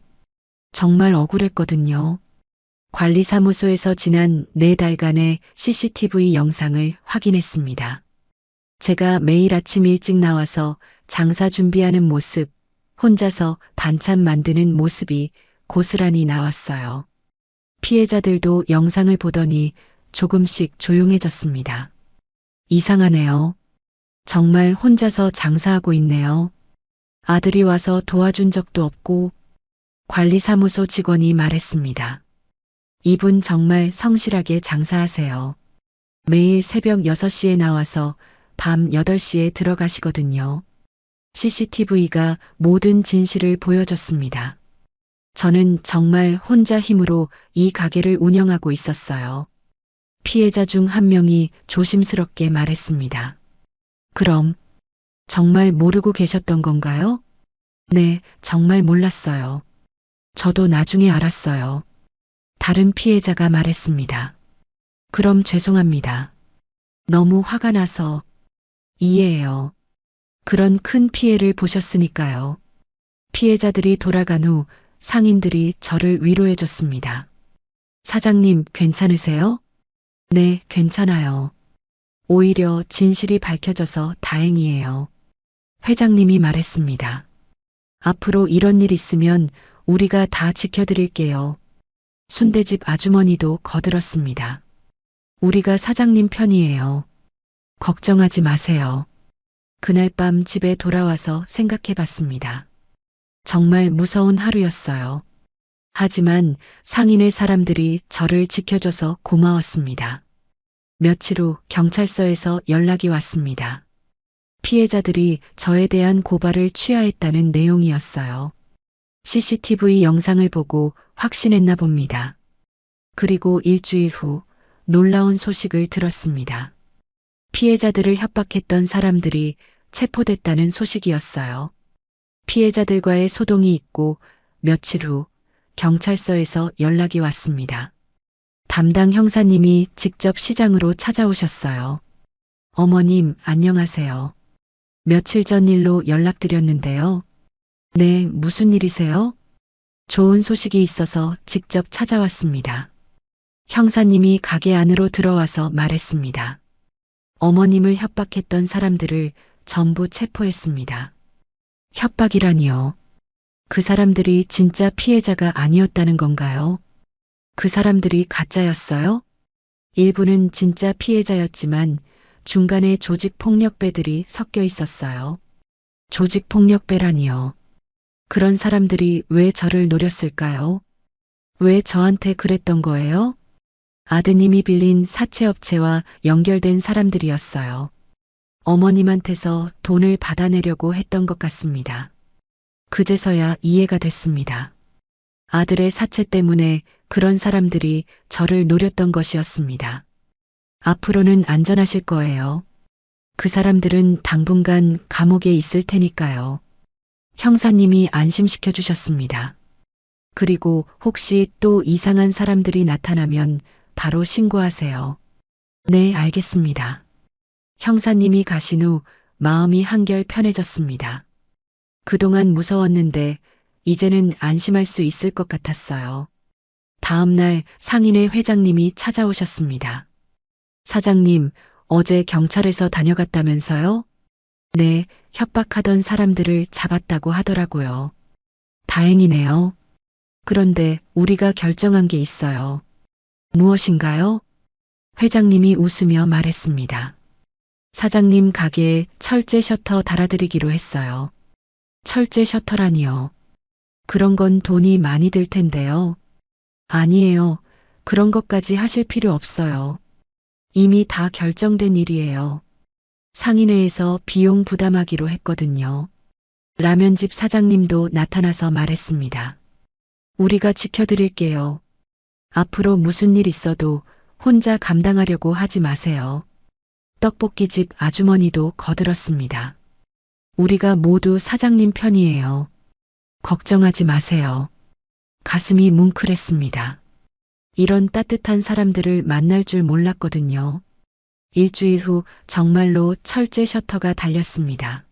정말 억울했거든요. 관리사무소에서 지난 4달간의 CCTV 영상을 확인했습니다. 제가 매일 아침 일찍 나와서 장사 준비하는 모습, 혼자서 반찬 만드는 모습이 고스란히 나왔어요. 피해자들도 영상을 보더니 조금씩 조용해졌습니다. 이상하네요. 정말 혼자서 장사하고 있네요. 아들이 와서 도와준 적도 없고. 관리사무소 직원이 말했습니다. 이분 정말 성실하게 장사하세요. 매일 새벽 6시에 나와서 밤 8시에 들어가시거든요. CCTV가 모든 진실을 보여줬습니다. 저는 정말 혼자 힘으로 이 가게를 운영하고 있었어요. 피해자 중 한 명이 조심스럽게 말했습니다. 그럼 정말 모르고 계셨던 건가요? 네, 정말 몰랐어요. 저도 나중에 알았어요. 다른 피해자가 말했습니다. 그럼 죄송합니다. 너무 화가 나서. 이해해요. 그런 큰 피해를 보셨으니까요. 피해자들이 돌아간 후 상인들이 저를 위로해 줬습니다. 사장님, 괜찮으세요? 네, 괜찮아요. 오히려 진실이 밝혀져서 다행이에요. 회장님이 말했습니다. 앞으로 이런 일 있으면 우리가 다 지켜드릴게요. 순대집 아주머니도 거들었습니다. 우리가 사장님 편이에요. 걱정하지 마세요. 그날 밤 집에 돌아와서 생각해 봤습니다. 정말 무서운 하루였어요. 하지만 상인의 사람들이 저를 지켜줘서 고마웠습니다. 며칠 후 경찰서에서 연락이 왔습니다. 피해자들이 저에 대한 고발을 취하했다는 내용이었어요. CCTV 영상을 보고 확신했나 봅니다. 그리고 일주일 후 놀라운 소식을 들었습니다. 피해자들을 협박했던 사람들이 체포됐다는 소식이었어요. 피해자들과의 소동이 있고 며칠 후 경찰서에서 연락이 왔습니다. 담당 형사님이 직접 시장으로 찾아오셨어요. 어머님, 안녕하세요. 며칠 전 일로 연락드렸는데요. 네, 무슨 일이세요? 좋은 소식이 있어서 직접 찾아왔습니다. 형사님이 가게 안으로 들어와서 말했습니다. 어머님을 협박했던 사람들을 전부 체포했습니다. 협박이라니요. 그 사람들이 진짜 피해자가 아니었다는 건가요? 그 사람들이 가짜였어요? 일부는 진짜 피해자였지만 중간에 조직폭력배들이 섞여 있었어요. 조직폭력배라니요. 그런 사람들이 왜 저를 노렸을까요? 왜 저한테 그랬던 거예요? 아드님이 빌린 사채업체와 연결된 사람들이었어요. 어머님한테서 돈을 받아내려고 했던 것 같습니다. 그제서야 이해가 됐습니다. 아들의 사채 때문에 그런 사람들이 저를 노렸던 것이었습니다. 앞으로는 안전하실 거예요. 그 사람들은 당분간 감옥에 있을 테니까요. 형사님이 안심시켜 주셨습니다. 그리고 혹시 또 이상한 사람들이 나타나면 바로 신고하세요. 네, 알겠습니다. 형사님이 가신 후 마음이 한결 편해졌습니다. 그동안 무서웠는데 이제는 안심할 수 있을 것 같았어요. 다음 날 상인회 회장님이 찾아오셨습니다. 사장님, 어제 경찰에서 다녀갔다면서요? 네, 협박하던 사람들을 잡았다고 하더라고요. 다행이네요. 그런데 우리가 결정한 게 있어요. 무엇인가요? 회장님이 웃으며 말했습니다. 사장님 가게에 철제 셔터 달아드리기로 했어요. 철제 셔터라니요. 그런 건 돈이 많이 들 텐데요. 아니에요. 그런 것까지 하실 필요 없어요. 이미 다 결정된 일이에요. 상인회에서 비용 부담하기로 했거든요. 라면집 사장님도 나타나서 말했습니다. 우리가 지켜드릴게요. 앞으로 무슨 일 있어도 혼자 감당하려고 하지 마세요. 떡볶이집 아주머니도 거들었습니다. 우리가 모두 사장님 편이에요. 걱정하지 마세요. 가슴이 뭉클했습니다. 이런 따뜻한 사람들을 만날 줄 몰랐거든요. 일주일 후 정말로 철제 셔터가 달렸습니다.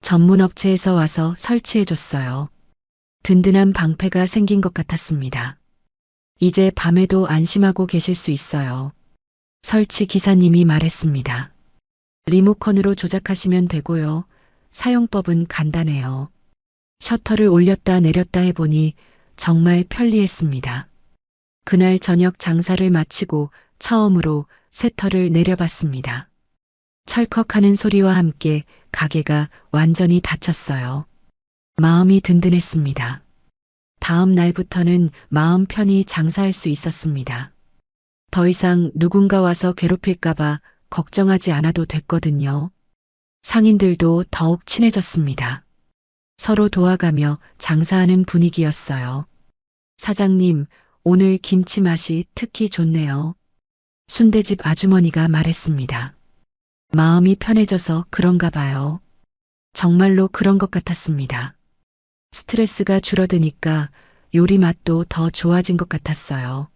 전문 업체에서 와서 설치해줬어요. 든든한 방패가 생긴 것 같았습니다. 이제 밤에도 안심하고 계실 수 있어요. 설치 기사님이 말했습니다. 리모컨으로 조작하시면 되고요. 사용법은 간단해요. 셔터를 올렸다 내렸다 해보니 정말 편리했습니다. 그날 저녁 장사를 마치고 처음으로 세터를 내려봤습니다. 철컥하는 소리와 함께 가게가 완전히 닫혔어요. 마음이 든든했습니다. 다음 날부터는 마음 편히 장사할 수 있었습니다. 더 이상 누군가 와서 괴롭힐까봐 걱정하지 않아도 됐거든요. 상인들도 더욱 친해졌습니다. 서로 도와가며 장사하는 분위기였어요. 사장님, 오늘 김치 맛이 특히 좋네요. 순대집 아주머니가 말했습니다. 마음이 편해져서 그런가 봐요. 정말로 그런 것 같았습니다. 스트레스가 줄어드니까 요리 맛도 더 좋아진 것 같았어요.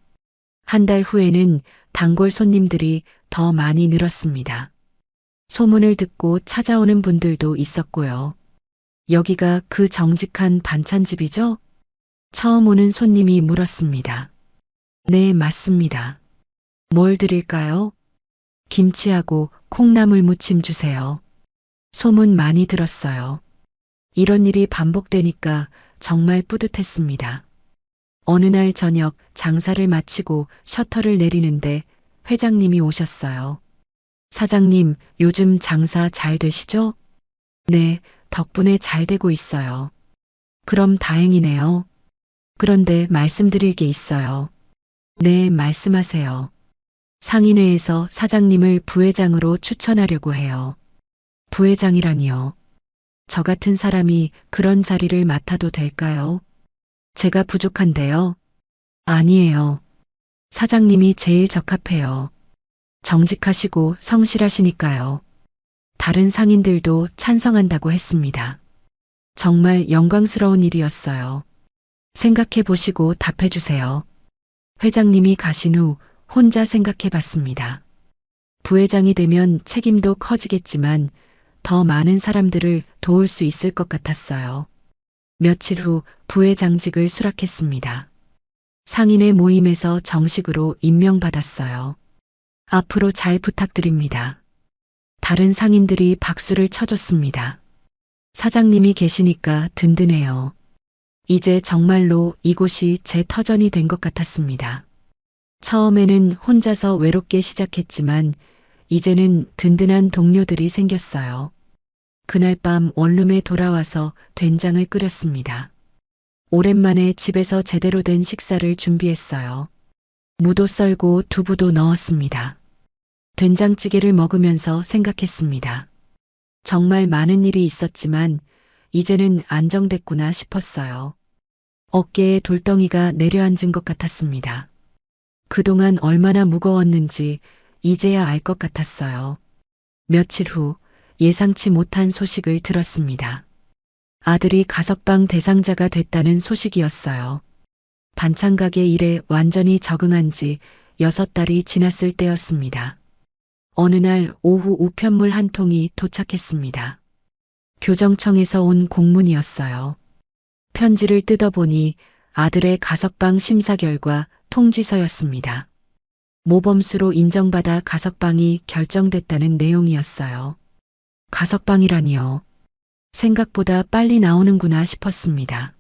한 달 후에는 단골 손님들이 더 많이 늘었습니다. 소문을 듣고 찾아오는 분들도 있었고요. 여기가 그 정직한 반찬집이죠? 처음 오는 손님이 물었습니다. 네, 맞습니다. 뭘 드릴까요? 김치하고 콩나물 무침 주세요. 소문 많이 들었어요. 이런 일이 반복되니까 정말 뿌듯했습니다. 어느 날 저녁 장사를 마치고 셔터를 내리는데 회장님이 오셨어요. 사장님, 요즘 장사 잘 되시죠? 네, 덕분에 잘 되고 있어요. 그럼 다행이네요. 그런데 말씀드릴 게 있어요. 네, 말씀하세요. 상인회에서 사장님을 부회장으로 추천하려고 해요. 부회장이라니요. 저 같은 사람이 그런 자리를 맡아도 될까요? 제가 부족한데요. 아니에요. 사장님이 제일 적합해요. 정직하시고 성실하시니까요. 다른 상인들도 찬성한다고 했습니다. 정말 영광스러운 일이었어요. 생각해 보시고 답해 주세요. 회장님이 가신 후 혼자 생각해 봤습니다. 부회장이 되면 책임도 커지겠지만 더 많은 사람들을 도울 수 있을 것 같았어요. 며칠 후 부회장직을 수락했습니다. 상인의 모임에서 정식으로 임명받았어요. 앞으로 잘 부탁드립니다. 다른 상인들이 박수를 쳐줬습니다. 사장님이 계시니까 든든해요. 이제 정말로 이곳이 제 터전이 된 것 같았습니다. 처음에는 혼자서 외롭게 시작했지만 이제는 든든한 동료들이 생겼어요. 그날 밤 원룸에 돌아와서 된장을 끓였습니다. 오랜만에 집에서 제대로 된 식사를 준비했어요. 무도 썰고 두부도 넣었습니다. 된장찌개를 먹으면서 생각했습니다. 정말 많은 일이 있었지만 이제는 안정됐구나 싶었어요. 어깨에 돌덩이가 내려앉은 것 같았습니다. 그동안 얼마나 무거웠는지 이제야 알 것 같았어요. 며칠 후 예상치 못한 소식을 들었습니다. 아들이 가석방 대상자가 됐다는 소식이었어요. 반찬 가게 일에 완전히 적응한 지 6달이 지났을 때였습니다. 어느 날 오후 우편물 한 통이 도착했습니다. 교정청에서 온 공문이었어요. 편지를 뜯어보니 아들의 가석방 심사 결과 통지서였습니다. 모범수로 인정받아 가석방이 결정됐다는 내용이었어요. 가석방이라니요. 생각보다 빨리 나오는구나 싶었습니다.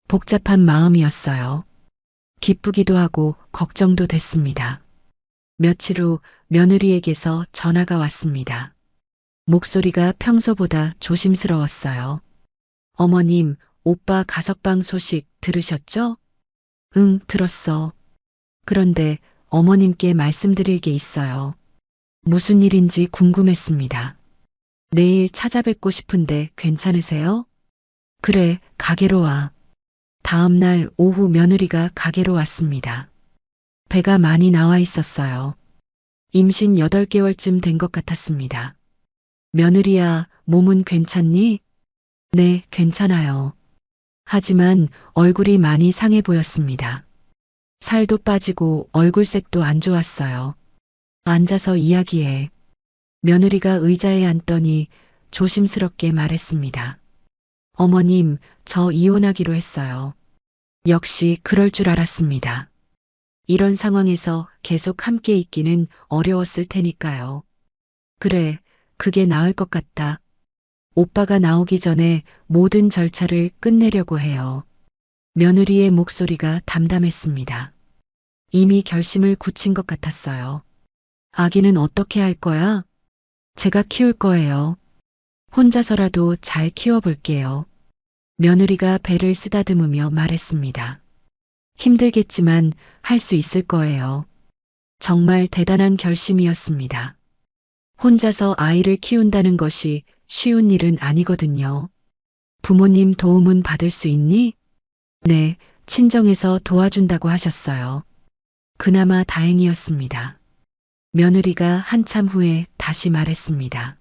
복잡한 마음이었어요. 기쁘기도 하고 걱정도 됐습니다. 며칠 후 며느리에게서 전화가 왔습니다. 목소리가 평소보다 조심스러웠어요. 어머님, 오빠 가석방 소식 들으셨죠? 응, 들었어. 그런데 어머님께 말씀드릴 게 있어요. 무슨 일인지 궁금했습니다. 내일 찾아뵙고 싶은데 괜찮으세요? 그래, 가게로 와. 다음 날 오후 며느리가 가게로 왔습니다. 배가 많이 나와 있었어요. 임신 8개월쯤 된 것 같았습니다. 며느리야, 몸은 괜찮니? 네, 괜찮아요. 하지만 얼굴이 많이 상해 보였습니다. 살도 빠지고 얼굴색도 안 좋았어요. 앉아서 이야기해. 며느리가 의자에 앉더니 조심스럽게 말했습니다. 어머님, 저 이혼하기로 했어요. 역시 그럴 줄 알았습니다. 이런 상황에서 계속 함께 있기는 어려웠을 테니까요. 그래, 그게 나을 것 같다. 오빠가 나오기 전에 모든 절차를 끝내려고 해요. 며느리의 목소리가 담담했습니다. 이미 결심을 굳힌 것 같았어요. 아기는 어떻게 할 거야? 제가 키울 거예요. 혼자서라도 잘 키워볼게요. 며느리가 배를 쓰다듬으며 말했습니다. 힘들겠지만 할 수 있을 거예요. 정말 대단한 결심이었습니다. 혼자서 아이를 키운다는 것이 쉬운 일은 아니거든요. 부모님 도움은 받을 수 있니? 네, 친정에서 도와준다고 하셨어요. 그나마 다행이었습니다. 며느리가 한참 후에 다시 말했습니다.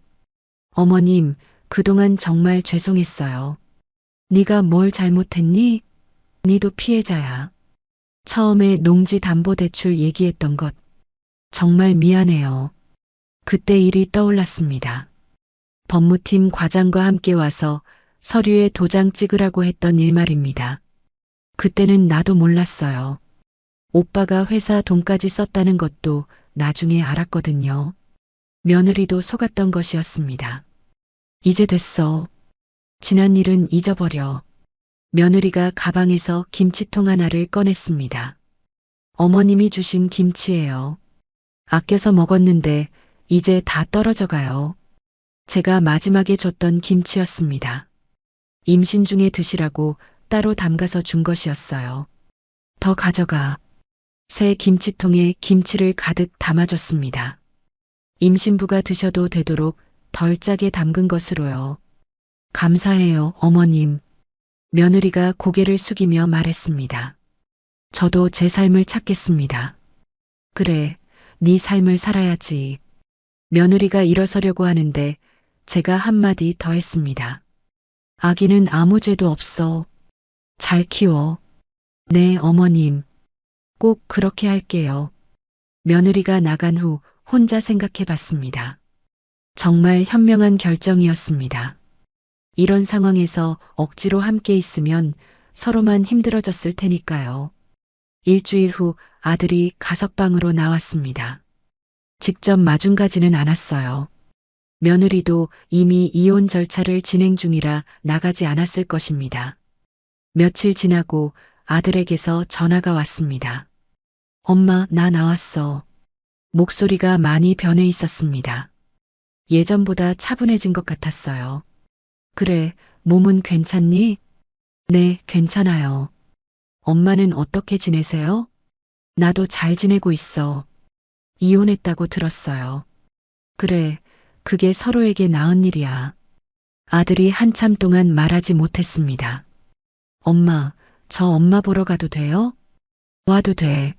어머님, 그동안 정말 죄송했어요. 네가 뭘 잘못했니? 니도 피해자야. 처음에 농지담보대출 얘기했던 것 정말 미안해요. 그때 일이 떠올랐습니다. 법무팀 과장과 함께 와서 서류에 도장 찍으라고 했던 일 말입니다. 그때는 나도 몰랐어요. 오빠가 회사 돈까지 썼다는 것도 나중에 알았거든요. 며느리도 속았던 것이었습니다. 이제 됐어. 지난 일은 잊어버려. 며느리가 가방에서 김치통 하나를 꺼냈습니다. 어머님이 주신 김치예요. 아껴서 먹었는데 이제 다 떨어져 가요. 제가 마지막에 줬던 김치였습니다. 임신 중에 드시라고 따로 담가서 준 것이었어요. 더 가져가. 새 김치통에 김치를 가득 담아줬습니다. 임신부가 드셔도 되도록 덜 짜게 담근 것으로요. 감사해요, 어머님. 며느리가 고개를 숙이며 말했습니다. 저도 제 삶을 찾겠습니다. 그래, 네 삶을 살아야지. 며느리가 일어서려고 하는데 제가 한마디 더 했습니다. 아기는 아무 죄도 없어. 잘 키워. 네, 어머님. 꼭 그렇게 할게요. 며느리가 나간 후 혼자 생각해 봤습니다. 정말 현명한 결정이었습니다. 이런 상황에서 억지로 함께 있으면 서로만 힘들어졌을 테니까요. 일주일 후 아들이 가석방으로 나왔습니다. 직접 마중 가지는 않았어요. 며느리도 이미 이혼 절차를 진행 중이라 나가지 않았을 것입니다. 며칠 지나고 아들에게서 전화가 왔습니다. 엄마, 나 나왔어. 목소리가 많이 변해 있었습니다. 예전보다 차분해진 것 같았어요. 그래, 몸은 괜찮니? 네, 괜찮아요. 엄마는 어떻게 지내세요? 나도 잘 지내고 있어. 이혼했다고 들었어요. 그래, 그게 서로에게 나은 일이야. 아들이 한참 동안 말하지 못했습니다. 엄마, 저 엄마 보러 가도 돼요? 와도 돼.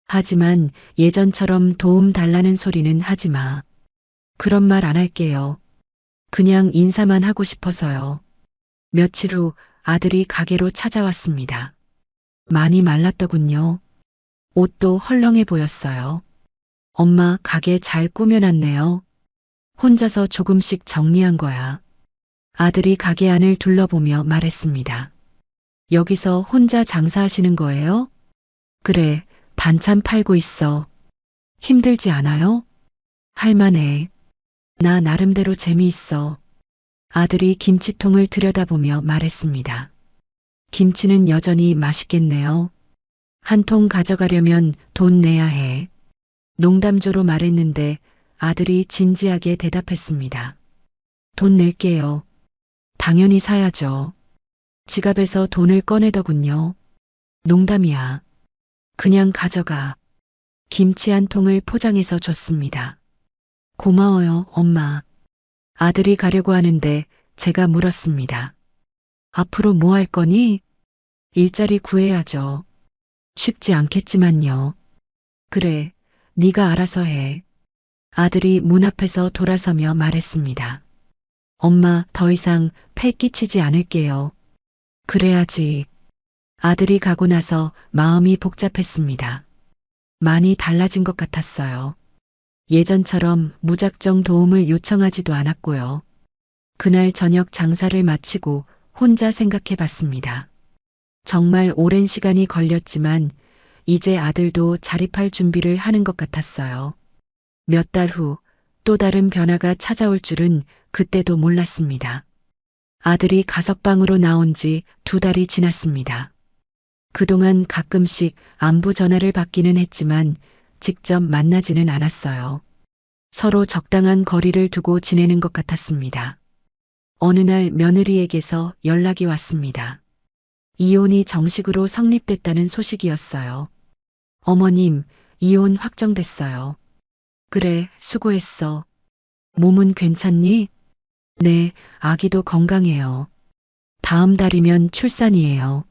하지만 예전처럼 도움 달라는 소리는 하지 마. 그런 말 안 할게요. 그냥 인사만 하고 싶어서요. 며칠 후 아들이 가게로 찾아왔습니다. 많이 말랐더군요. 옷도 헐렁해 보였어요. 엄마, 가게 잘 꾸며놨네요. 혼자서 조금씩 정리한 거야. 아들이 가게 안을 둘러보며 말했습니다. 여기서 혼자 장사하시는 거예요? 그래, 반찬 팔고 있어. 힘들지 않아요? 할만해. 나 나름대로 재미있어. 아들이 김치통을 들여다보며 말했습니다. 김치는 여전히 맛있겠네요. 한 통 가져가려면 돈 내야 해. 농담조로 말했는데 아들이 진지하게 대답했습니다. 돈 낼게요. 당연히 사야죠. 지갑에서 돈을 꺼내더군요. 농담이야. 그냥 가져가. 김치 한 통을 포장해서 줬습니다. 고마워요, 엄마. 아들이 가려고 하는데 제가 물었습니다. 앞으로 뭐 할 거니? 일자리 구해야죠. 쉽지 않겠지만요. 그래, 네가 알아서 해. 아들이 문 앞에서 돌아서며 말했습니다. 엄마, 더 이상 패 끼치지 않을게요. 그래야지. 아들이 가고 나서 마음이 복잡했습니다. 많이 달라진 것 같았어요. 예전처럼 무작정 도움을 요청하지도 않았고요. 그날 저녁 장사를 마치고 혼자 생각해 봤습니다. 정말 오랜 시간이 걸렸지만 이제 아들도 자립할 준비를 하는 것 같았어요. 몇 달 후 또 다른 변화가 찾아올 줄은 그때도 몰랐습니다. 아들이 가석방으로 나온 지 2달이 지났습니다. 그동안 가끔씩 안부 전화를 받기는 했지만 직접 만나지는 않았어요. 서로 적당한 거리를 두고 지내는 것 같았습니다. 어느 날 며느리에게서 연락이 왔습니다. 이혼이 정식으로 성립됐다는 소식이었어요. 어머님, 이혼 확정됐어요. 그래, 수고했어. 몸은 괜찮니? 네, 아기도 건강해요. 다음 달이면 출산이에요.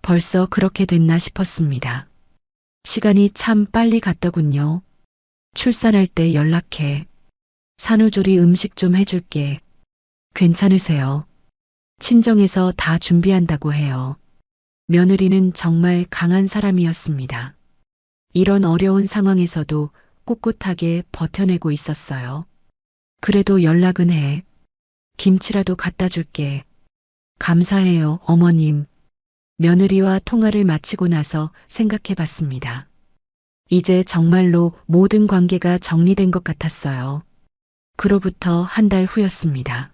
벌써 그렇게 됐나 싶었습니다. 시간이 참 빨리 갔더군요. 출산할 때 연락해. 산후조리 음식 좀 해줄게. 괜찮으세요? 친정에서 다 준비한다고 해요. 며느리는 정말 강한 사람이었습니다. 이런 어려운 상황에서도 꿋꿋하게 버텨내고 있었어요. 그래도 연락은 해. 김치라도 갖다 줄게. 감사해요, 어머님. 며느리와 통화를 마치고 나서 생각해 봤습니다. 이제 정말로 모든 관계가 정리된 것 같았어요. 그로부터 한 달 후였습니다.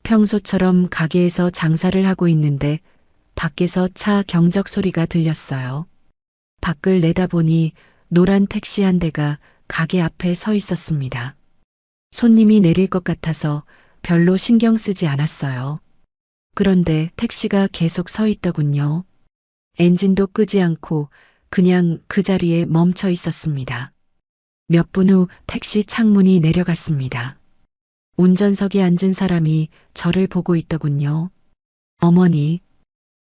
평소처럼 가게에서 장사를 하고 있는데 밖에서 차 경적 소리가 들렸어요. 밖을 내다보니 노란 택시 한 대가 가게 앞에 서 있었습니다. 손님이 내릴 것 같아서 별로 신경 쓰지 않았어요. 그런데 택시가 계속 서 있더군요. 엔진도 끄지 않고 그냥 그 자리에 멈춰 있었습니다. 몇 분 후 택시 창문이 내려갔습니다. 운전석에 앉은 사람이 저를 보고 있더군요. 어머니,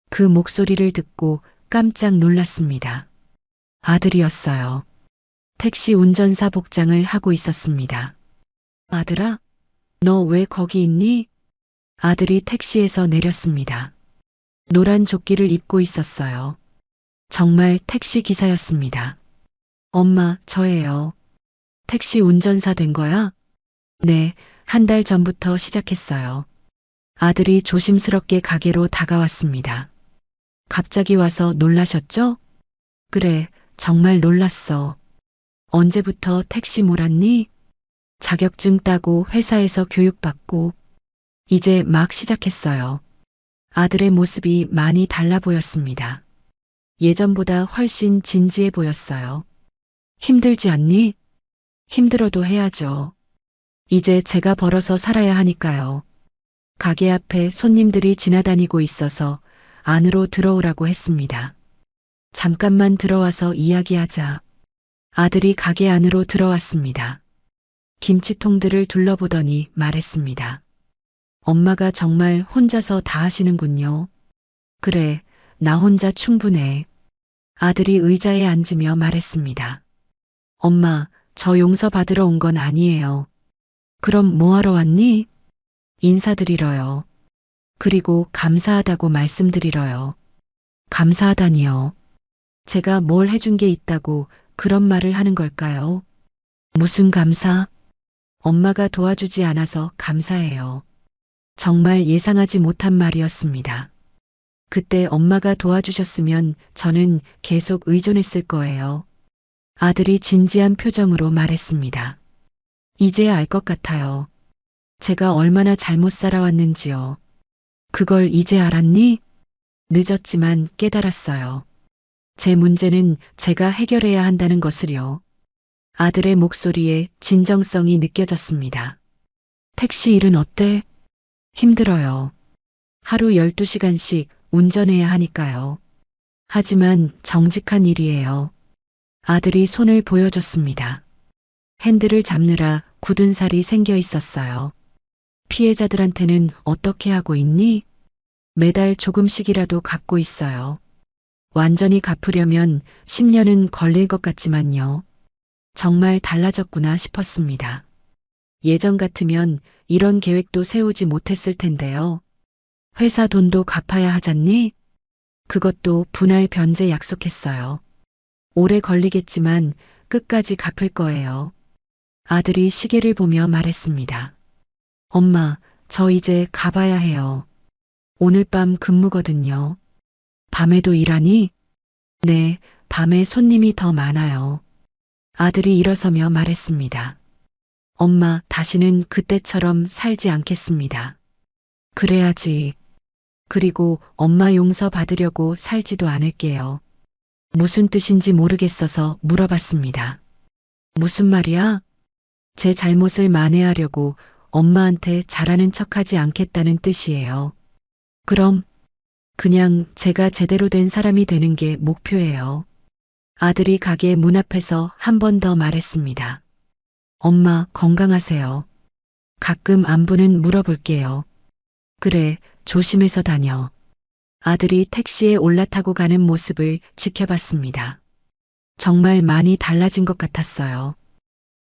그 목소리를 듣고 깜짝 놀랐습니다. 아들이었어요. 택시 운전사 복장을 하고 있었습니다. 아들아, 너 왜 거기 있니? 아들이 택시에서 내렸습니다. 노란 조끼를 입고 있었어요. 정말 택시 기사였습니다. 엄마, 저예요. 택시 운전사 된 거야? 네, 한 달 전부터 시작했어요. 아들이 조심스럽게 가게로 다가왔습니다. 갑자기 와서 놀라셨죠? 그래, 정말 놀랐어. 언제부터 택시 몰았니? 자격증 따고 회사에서 교육받고 이제 막 시작했어요. 아들의 모습이 많이 달라 보였습니다. 예전보다 훨씬 진지해 보였어요. 힘들지 않니? 힘들어도 해야죠. 이제 제가 벌어서 살아야 하니까요. 가게 앞에 손님들이 지나다니고 있어서 안으로 들어오라고 했습니다. 잠깐만 들어와서 이야기하자. 아들이 가게 안으로 들어왔습니다. 김치통들을 둘러보더니 말했습니다. 엄마가 정말 혼자서 다 하시는군요. 그래, 나 혼자 충분해. 아들이 의자에 앉으며 말했습니다. 엄마, 저 용서받으러 온 건 아니에요. 그럼 뭐하러 왔니? 인사드리러요. 그리고 감사하다고 말씀드리러요. 감사하다니요. 제가 뭘 해준 게 있다고 그런 말을 하는 걸까요? 무슨 감사? 엄마가 도와주지 않아서 감사해요. 정말 예상하지 못한 말이었습니다. 그때 엄마가 도와주셨으면 저는 계속 의존했을 거예요. 아들이 진지한 표정으로 말했습니다. 이제야 알 것 같아요. 제가 얼마나 잘못 살아왔는지요. 그걸 이제 알았니? 늦었지만 깨달았어요. 제 문제는 제가 해결해야 한다는 것을요. 아들의 목소리에 진정성이 느껴졌습니다. 택시 일은 어때? 힘들어요. 하루 12시간씩 운전해야 하니까요. 하지만 정직한 일이에요. 아들이 손을 보여줬습니다. 핸들을 잡느라 굳은 살이 생겨 있었어요. 피해자들한테는 어떻게 하고 있니? 매달 조금씩이라도 갚고 있어요. 완전히 갚으려면 10년은 걸릴 것 같지만요. 정말 달라졌구나 싶었습니다. 예전 같으면 이런 계획도 세우지 못했을 텐데요. 회사 돈도 갚아야 하잖니? 그것도 분할 변제 약속했어요. 오래 걸리겠지만 끝까지 갚을 거예요. 아들이 시계를 보며 말했습니다. 엄마, 저 이제 가봐야 해요. 오늘 밤 근무거든요. 밤에도 일하니? 네, 밤에 손님이 더 많아요. 아들이 일어서며 말했습니다. 엄마, 다시는 그때처럼 살지 않겠습니다. 그래야지. 그리고 엄마 용서 받으려고 살지도 않을게요. 무슨 뜻인지 모르겠어서 물어봤습니다. 무슨 말이야? 제 잘못을 만회하려고 엄마한테 잘하는 척하지 않겠다는 뜻이에요. 그럼 그냥 제가 제대로 된 사람이 되는 게 목표예요. 아들이 가게 문 앞에서 한 번 더 말했습니다. 엄마 건강하세요. 가끔 안부는 물어볼게요. 그래, 조심해서 다녀. 아들이 택시에 올라타고 가는 모습을 지켜봤습니다. 정말 많이 달라진 것 같았어요.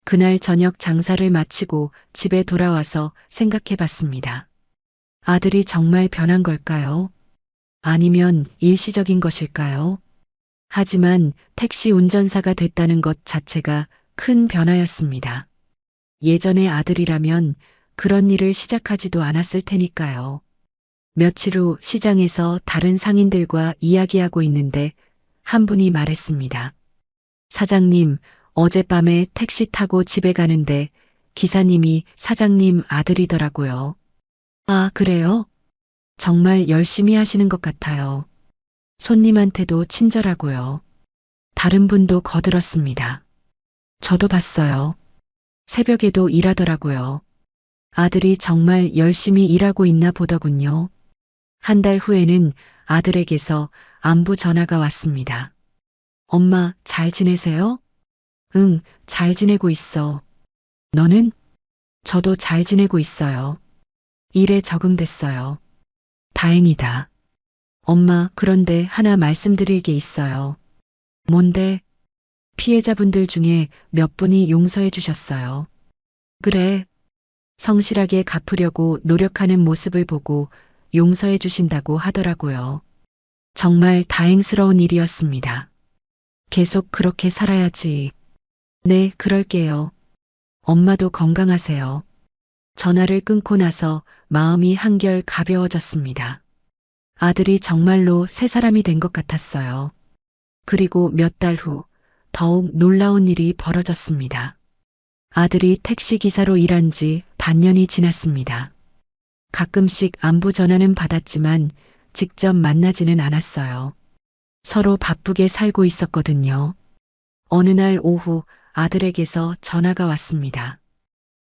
그날 저녁 장사를 마치고 집에 돌아와서 생각해 봤습니다. 아들이 정말 변한 걸까요? 아니면 일시적인 것일까요? 하지만 택시 운전사가 됐다는 것 자체가 큰 변화였습니다. 예전의 아들이라면 그런 일을 시작하지도 않았을 테니까요. 며칠 후 시장에서 다른 상인들과 이야기하고 있는데 한 분이 말했습니다. 사장님, 어젯밤에 택시 타고 집에 가는데 기사님이 사장님 아들이더라고요. 아, 그래요? 정말 열심히 하시는 것 같아요. 손님한테도 친절하고요. 다른 분도 거들었습니다. 저도 봤어요. 새벽에도 일하더라고요. 아들이 정말 열심히 일하고 있나 보더군요. 한 달 후에는 아들에게서 안부 전화가 왔습니다. 엄마, 잘 지내세요? 응, 잘 지내고 있어. 너는? 저도 잘 지내고 있어요. 일에 적응됐어요. 다행이다. 엄마, 그런데 하나 말씀드릴 게 있어요. 뭔데? 피해자분들 중에 몇 분이 용서해 주셨어요. 그래. 성실하게 갚으려고 노력하는 모습을 보고 용서해 주신다고 하더라고요. 정말 다행스러운 일이었습니다. 계속 그렇게 살아야지. 네, 그럴게요. 엄마도 건강하세요. 전화를 끊고 나서 마음이 한결 가벼워졌습니다. 아들이 정말로 새 사람이 된 것 같았어요. 그리고 몇 달 후 더욱 놀라운 일이 벌어졌습니다. 아들이 택시기사로 일한 지 반년이 지났습니다. 가끔씩 안부 전화는 받았지만 직접 만나지는 않았어요. 서로 바쁘게 살고 있었거든요. 어느 날 오후 아들에게서 전화가 왔습니다.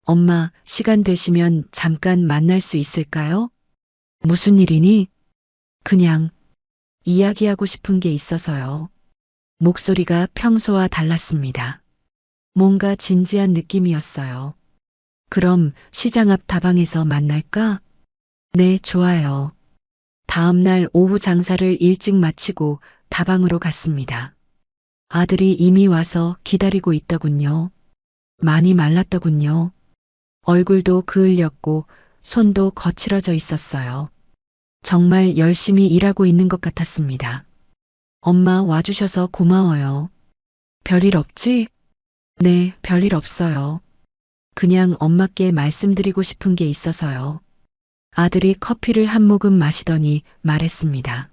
엄마, 시간 되시면 잠깐 만날 수 있을까요? 무슨 일이니? 그냥 이야기하고 싶은 게 있어서요. 목소리가 평소와 달랐습니다. 뭔가 진지한 느낌이었어요. 그럼 시장 앞 다방에서 만날까? 네, 좋아요. 다음 날 오후 장사를 일찍 마치고 다방으로 갔습니다. 아들이 이미 와서 기다리고 있더군요. 많이 말랐더군요. 얼굴도 그을렸고 손도 거칠어져 있었어요. 정말 열심히 일하고 있는 것 같았습니다. 엄마 와주셔서 고마워요. 별일 없지? 네, 별일 없어요. 그냥 엄마께 말씀드리고 싶은 게 있어서요. 아들이 커피를 한 모금 마시더니 말했습니다.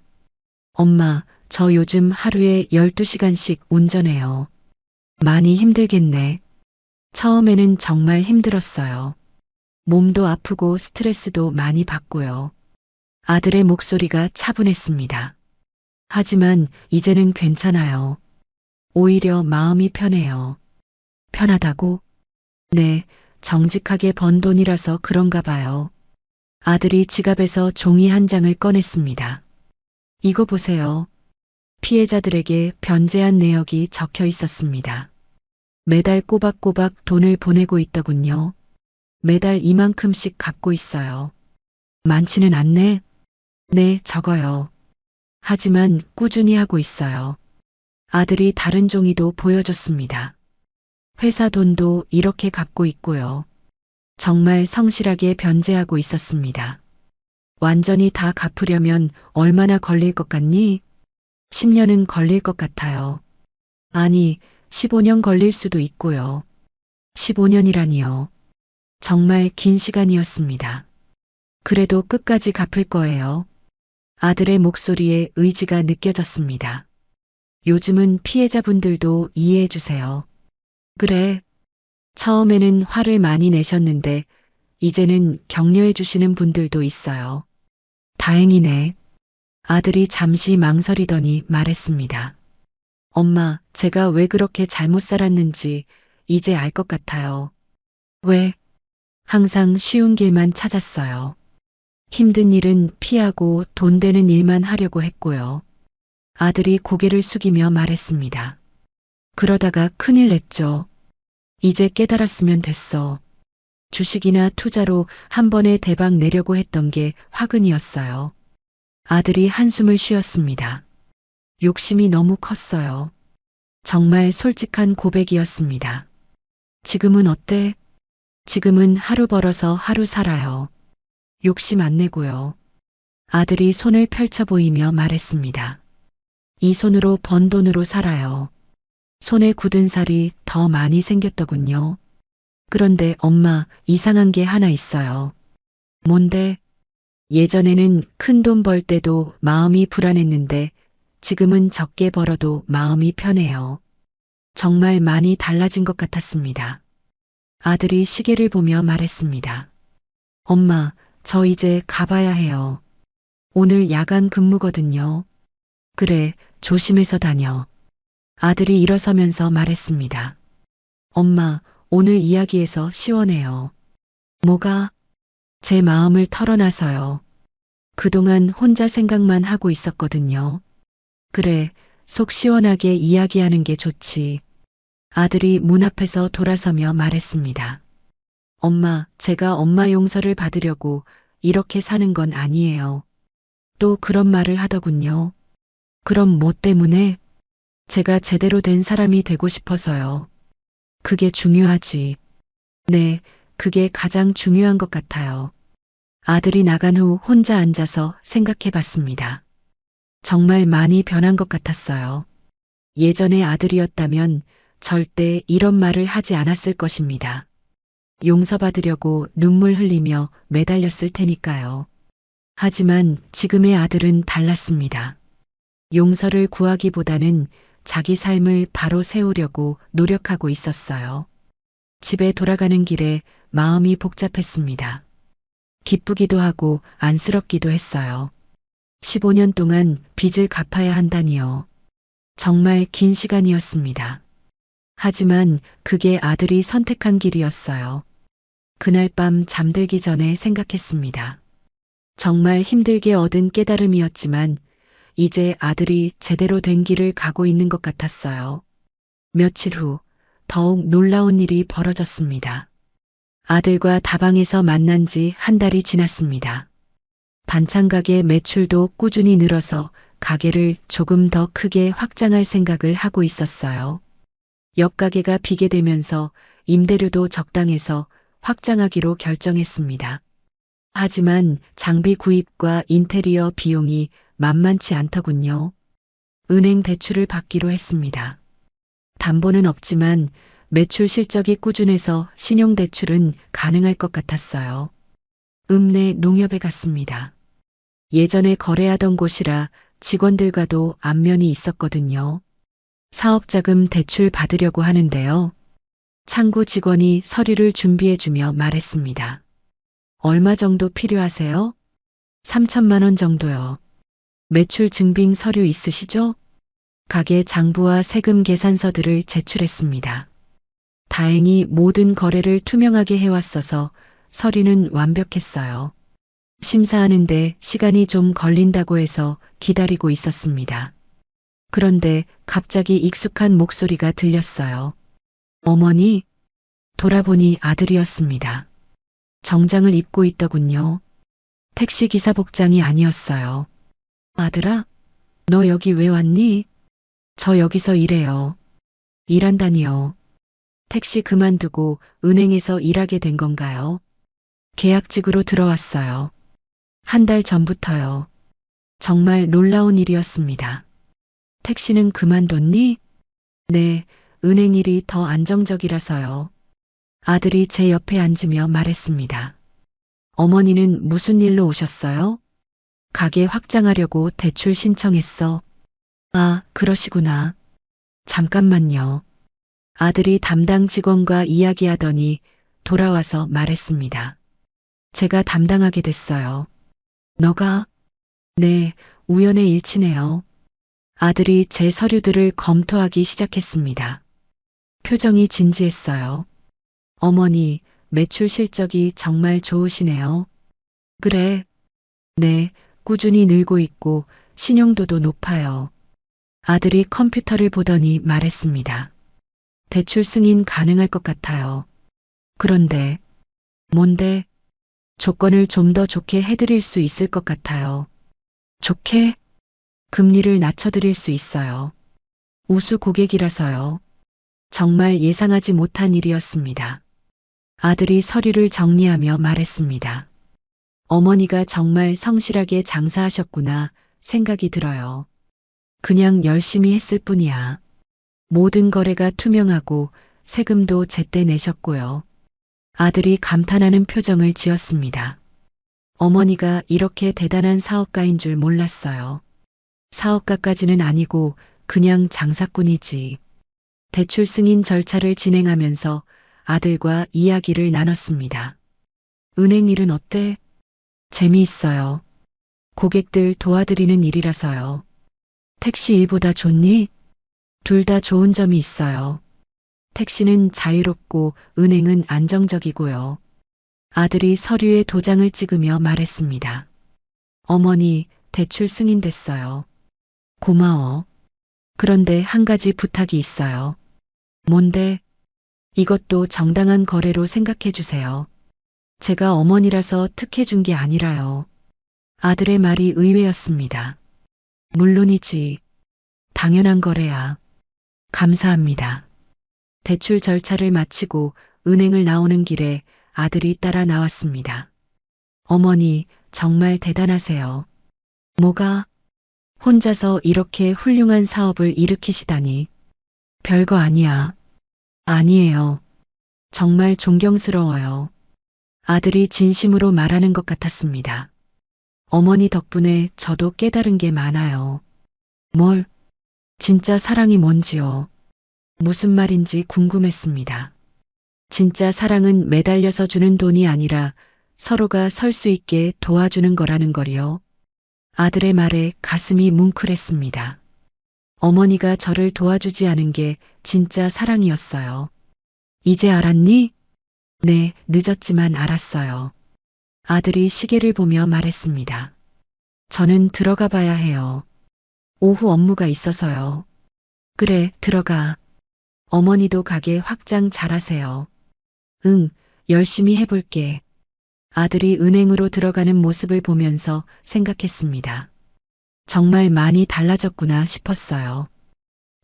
엄마, 저 요즘 하루에 12시간씩 운전해요. 많이 힘들겠네. 처음에는 정말 힘들었어요. 몸도 아프고 스트레스도 많이 받고요. 아들의 목소리가 차분했습니다. 하지만 이제는 괜찮아요. 오히려 마음이 편해요. 편하다고? 네, 정직하게 번 돈이라서 그런가 봐요. 아들이 지갑에서 종이 한 장을 꺼냈습니다. 이거 보세요. 피해자들에게 변제한 내역이 적혀 있었습니다. 매달 꼬박꼬박 돈을 보내고 있더군요. 매달 이만큼씩 갚고 있어요. 많지는 않네? 네, 적어요. 하지만 꾸준히 하고 있어요. 아들이 다른 종이도 보여줬습니다. 회사 돈도 이렇게 갚고 있고요. 정말 성실하게 변제하고 있었습니다. 완전히 다 갚으려면 얼마나 걸릴 것 같니? 10년은 걸릴 것 같아요. 아니, 15년 걸릴 수도 있고요. 15년이라니요. 정말 긴 시간이었습니다. 그래도 끝까지 갚을 거예요. 아들의 목소리에 의지가 느껴졌습니다. 요즘은 피해자분들도 이해해 주세요. 그래. 처음에는 화를 많이 내셨는데 이제는 격려해 주시는 분들도 있어요. 다행이네. 아들이 잠시 망설이더니 말했습니다. 엄마, 제가 왜 그렇게 잘못 살았는지 이제 알 것 같아요. 왜? 항상 쉬운 길만 찾았어요. 힘든 일은 피하고 돈 되는 일만 하려고 했고요. 아들이 고개를 숙이며 말했습니다. 그러다가 큰일 냈죠. 이제 깨달았으면 됐어. 주식이나 투자로 한 번에 대박 내려고 했던 게 화근이었어요. 아들이 한숨을 쉬었습니다. 욕심이 너무 컸어요. 정말 솔직한 고백이었습니다. 지금은 어때? 지금은 하루 벌어서 하루 살아요. 욕심 안 내고요. 아들이 손을 펼쳐 보이며 말했습니다. 이 손으로 번 돈으로 살아요. 손에 굳은 살이 더 많이 생겼더군요. 그런데 엄마, 이상한 게 하나 있어요. 뭔데? 예전에는 큰 돈 벌 때도 마음이 불안했는데 지금은 적게 벌어도 마음이 편해요. 정말 많이 달라진 것 같았습니다. 아들이 시계를 보며 말했습니다. 엄마, 저 이제 가봐야 해요. 오늘 야간 근무거든요. 그래, 조심해서 다녀. 아들이 일어서면서 말했습니다. 엄마, 오늘 이야기해서 시원해요. 뭐가? 제 마음을 털어놔서요. 그동안 혼자 생각만 하고 있었거든요. 그래, 속 시원하게 이야기하는 게 좋지. 아들이 문 앞에서 돌아서며 말했습니다. 엄마, 제가 엄마 용서를 받으려고 이렇게 사는 건 아니에요. 또 그런 말을 하더군요. 그럼 뭐 때문에? 제가 제대로 된 사람이 되고 싶어서요. 그게 중요하지. 네, 그게 가장 중요한 것 같아요. 아들이 나간 후 혼자 앉아서 생각해 봤습니다. 정말 많이 변한 것 같았어요. 예전의 아들이었다면 절대 이런 말을 하지 않았을 것입니다. 용서받으려고 눈물 흘리며 매달렸을 테니까요. 하지만 지금의 아들은 달랐습니다. 용서를 구하기보다는 자기 삶을 바로 세우려고 노력하고 있었어요. 집에 돌아가는 길에 마음이 복잡했습니다. 기쁘기도 하고 안쓰럽기도 했어요. 15년 동안 빚을 갚아야 한다니요. 정말 긴 시간이었습니다. 하지만 그게 아들이 선택한 길이었어요. 그날 밤 잠들기 전에 생각했습니다. 정말 힘들게 얻은 깨달음이었지만 이제 아들이 제대로 된 길을 가고 있는 것 같았어요. 며칠 후 더욱 놀라운 일이 벌어졌습니다. 아들과 다방에서 만난 지 한 달이 지났습니다. 반찬 가게 매출도 꾸준히 늘어서 가게를 조금 더 크게 확장할 생각을 하고 있었어요. 옆 가게가 비게 되면서 임대료도 적당해서 확장하기로 결정했습니다. 하지만 장비 구입과 인테리어 비용이 만만치 않더군요. 은행 대출을 받기로 했습니다. 담보는 없지만 매출 실적이 꾸준해서 신용대출은 가능할 것 같았어요. 읍내 농협에 갔습니다. 예전에 거래하던 곳이라 직원들과도 안면이 있었거든요. 사업자금 대출 받으려고 하는데요. 창구 직원이 서류를 준비해주며 말했습니다. 얼마 정도 필요하세요? 3천만 원 정도요. 매출 증빙 서류 있으시죠? 가게 장부와 세금 계산서들을 제출했습니다. 다행히 모든 거래를 투명하게 해왔어서 서류는 완벽했어요. 심사하는데 시간이 좀 걸린다고 해서 기다리고 있었습니다. 그런데 갑자기 익숙한 목소리가 들렸어요. 어머니? 돌아보니 아들이었습니다. 정장을 입고 있더군요. 택시기사 복장이 아니었어요. 아들아? 너 여기 왜 왔니? 저 여기서 일해요. 일한다니요. 택시 그만두고 은행에서 일하게 된 건가요? 계약직으로 들어왔어요. 한 달 전부터요. 정말 놀라운 일이었습니다. 택시는 그만뒀니? 네, 은행 일이 더 안정적이라서요. 아들이 제 옆에 앉으며 말했습니다. 어머니는 무슨 일로 오셨어요? 가게 확장하려고 대출 신청했어. 아, 그러시구나. 잠깐만요. 아들이 담당 직원과 이야기하더니 돌아와서 말했습니다. 제가 담당하게 됐어요. 너가? 네, 우연의 일치네요. 아들이 제 서류들을 검토하기 시작했습니다. 표정이 진지했어요. 어머니, 매출 실적이 정말 좋으시네요. 그래. 네, 꾸준히 늘고 있고 신용도도 높아요. 아들이 컴퓨터를 보더니 말했습니다. 대출 승인 가능할 것 같아요. 그런데 뭔데? 조건을 좀 더 좋게 해드릴 수 있을 것 같아요. 좋게? 금리를 낮춰드릴 수 있어요. 우수 고객이라서요. 정말 예상하지 못한 일이었습니다. 아들이 서류를 정리하며 말했습니다. 어머니가 정말 성실하게 장사하셨구나 생각이 들어요. 그냥 열심히 했을 뿐이야. 모든 거래가 투명하고 세금도 제때 내셨고요. 아들이 감탄하는 표정을 지었습니다. 어머니가 이렇게 대단한 사업가인 줄 몰랐어요. 사업가까지는 아니고 그냥 장사꾼이지. 대출 승인 절차를 진행하면서 아들과 이야기를 나눴습니다. 은행 일은 어때? 재미있어요. 고객들 도와드리는 일이라서요. 택시 일보다 좋니? 둘 다 좋은 점이 있어요. 택시는 자유롭고 은행은 안정적이고요. 아들이 서류에 도장을 찍으며 말했습니다. 어머니, 대출 승인됐어요. 고마워. 그런데 한 가지 부탁이 있어요. 뭔데? 이것도 정당한 거래로 생각해 주세요. 제가 어머니라서 특혜 준 게 아니라요. 아들의 말이 의외였습니다. 물론이지. 당연한 거래야. 감사합니다. 대출 절차를 마치고 은행을 나오는 길에 아들이 따라 나왔습니다. 어머니, 정말 대단하세요. 뭐가? 혼자서 이렇게 훌륭한 사업을 일으키시다니. 별거 아니야. 아니에요. 정말 존경스러워요. 아들이 진심으로 말하는 것 같았습니다. 어머니 덕분에 저도 깨달은 게 많아요. 뭘? 진짜 사랑이 뭔지요. 무슨 말인지 궁금했습니다. 진짜 사랑은 매달려서 주는 돈이 아니라 서로가 설 수 있게 도와주는 거라는 거리요. 아들의 말에 가슴이 뭉클했습니다. 어머니가 저를 도와주지 않은 게 진짜 사랑이었어요. 이제 알았니? 네, 늦었지만 알았어요. 아들이 시계를 보며 말했습니다. 저는 들어가 봐야 해요. 오후 업무가 있어서요. 그래, 들어가. 어머니도 가게 확장 잘하세요. 응, 열심히 해볼게. 아들이 은행으로 들어가는 모습을 보면서 생각했습니다. 정말 많이 달라졌구나 싶었어요.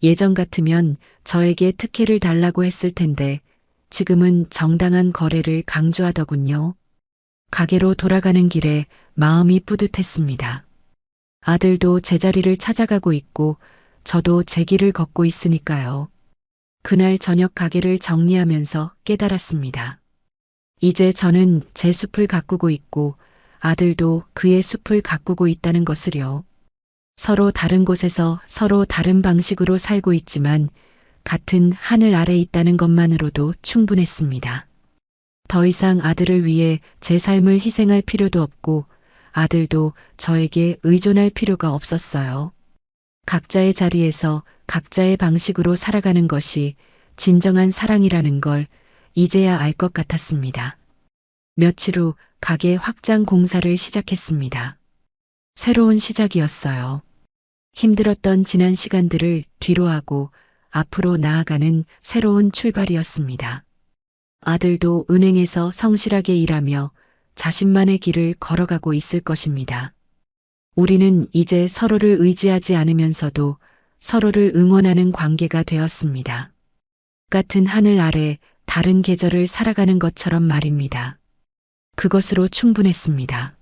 예전 같으면 저에게 특혜를 달라고 했을 텐데 지금은 정당한 거래를 강조하더군요. 가게로 돌아가는 길에 마음이 뿌듯했습니다. 아들도 제자리를 찾아가고 있고 저도 제 길을 걷고 있으니까요. 그날 저녁 가게를 정리하면서 깨달았습니다. 이제 저는 제 숲을 가꾸고 있고 아들도 그의 숲을 가꾸고 있다는 것을요. 서로 다른 곳에서 서로 다른 방식으로 살고 있지만 같은 하늘 아래 있다는 것만으로도 충분했습니다. 더 이상 아들을 위해 제 삶을 희생할 필요도 없고 아들도 저에게 의존할 필요가 없었어요. 각자의 자리에서 각자의 방식으로 살아가는 것이 진정한 사랑이라는 걸 이제야 알 것 같았습니다. 며칠 후 가게 확장 공사를 시작했습니다. 새로운 시작이었어요. 힘들었던 지난 시간들을 뒤로하고 앞으로 나아가는 새로운 출발이었습니다. 아들도 은행에서 성실하게 일하며 자신만의 길을 걸어가고 있을 것입니다. 우리는 이제 서로를 의지하지 않으면서도 서로를 응원하는 관계가 되었습니다. 같은 하늘 아래 다른 계절을 살아가는 것처럼 말입니다. 그것으로 충분했습니다.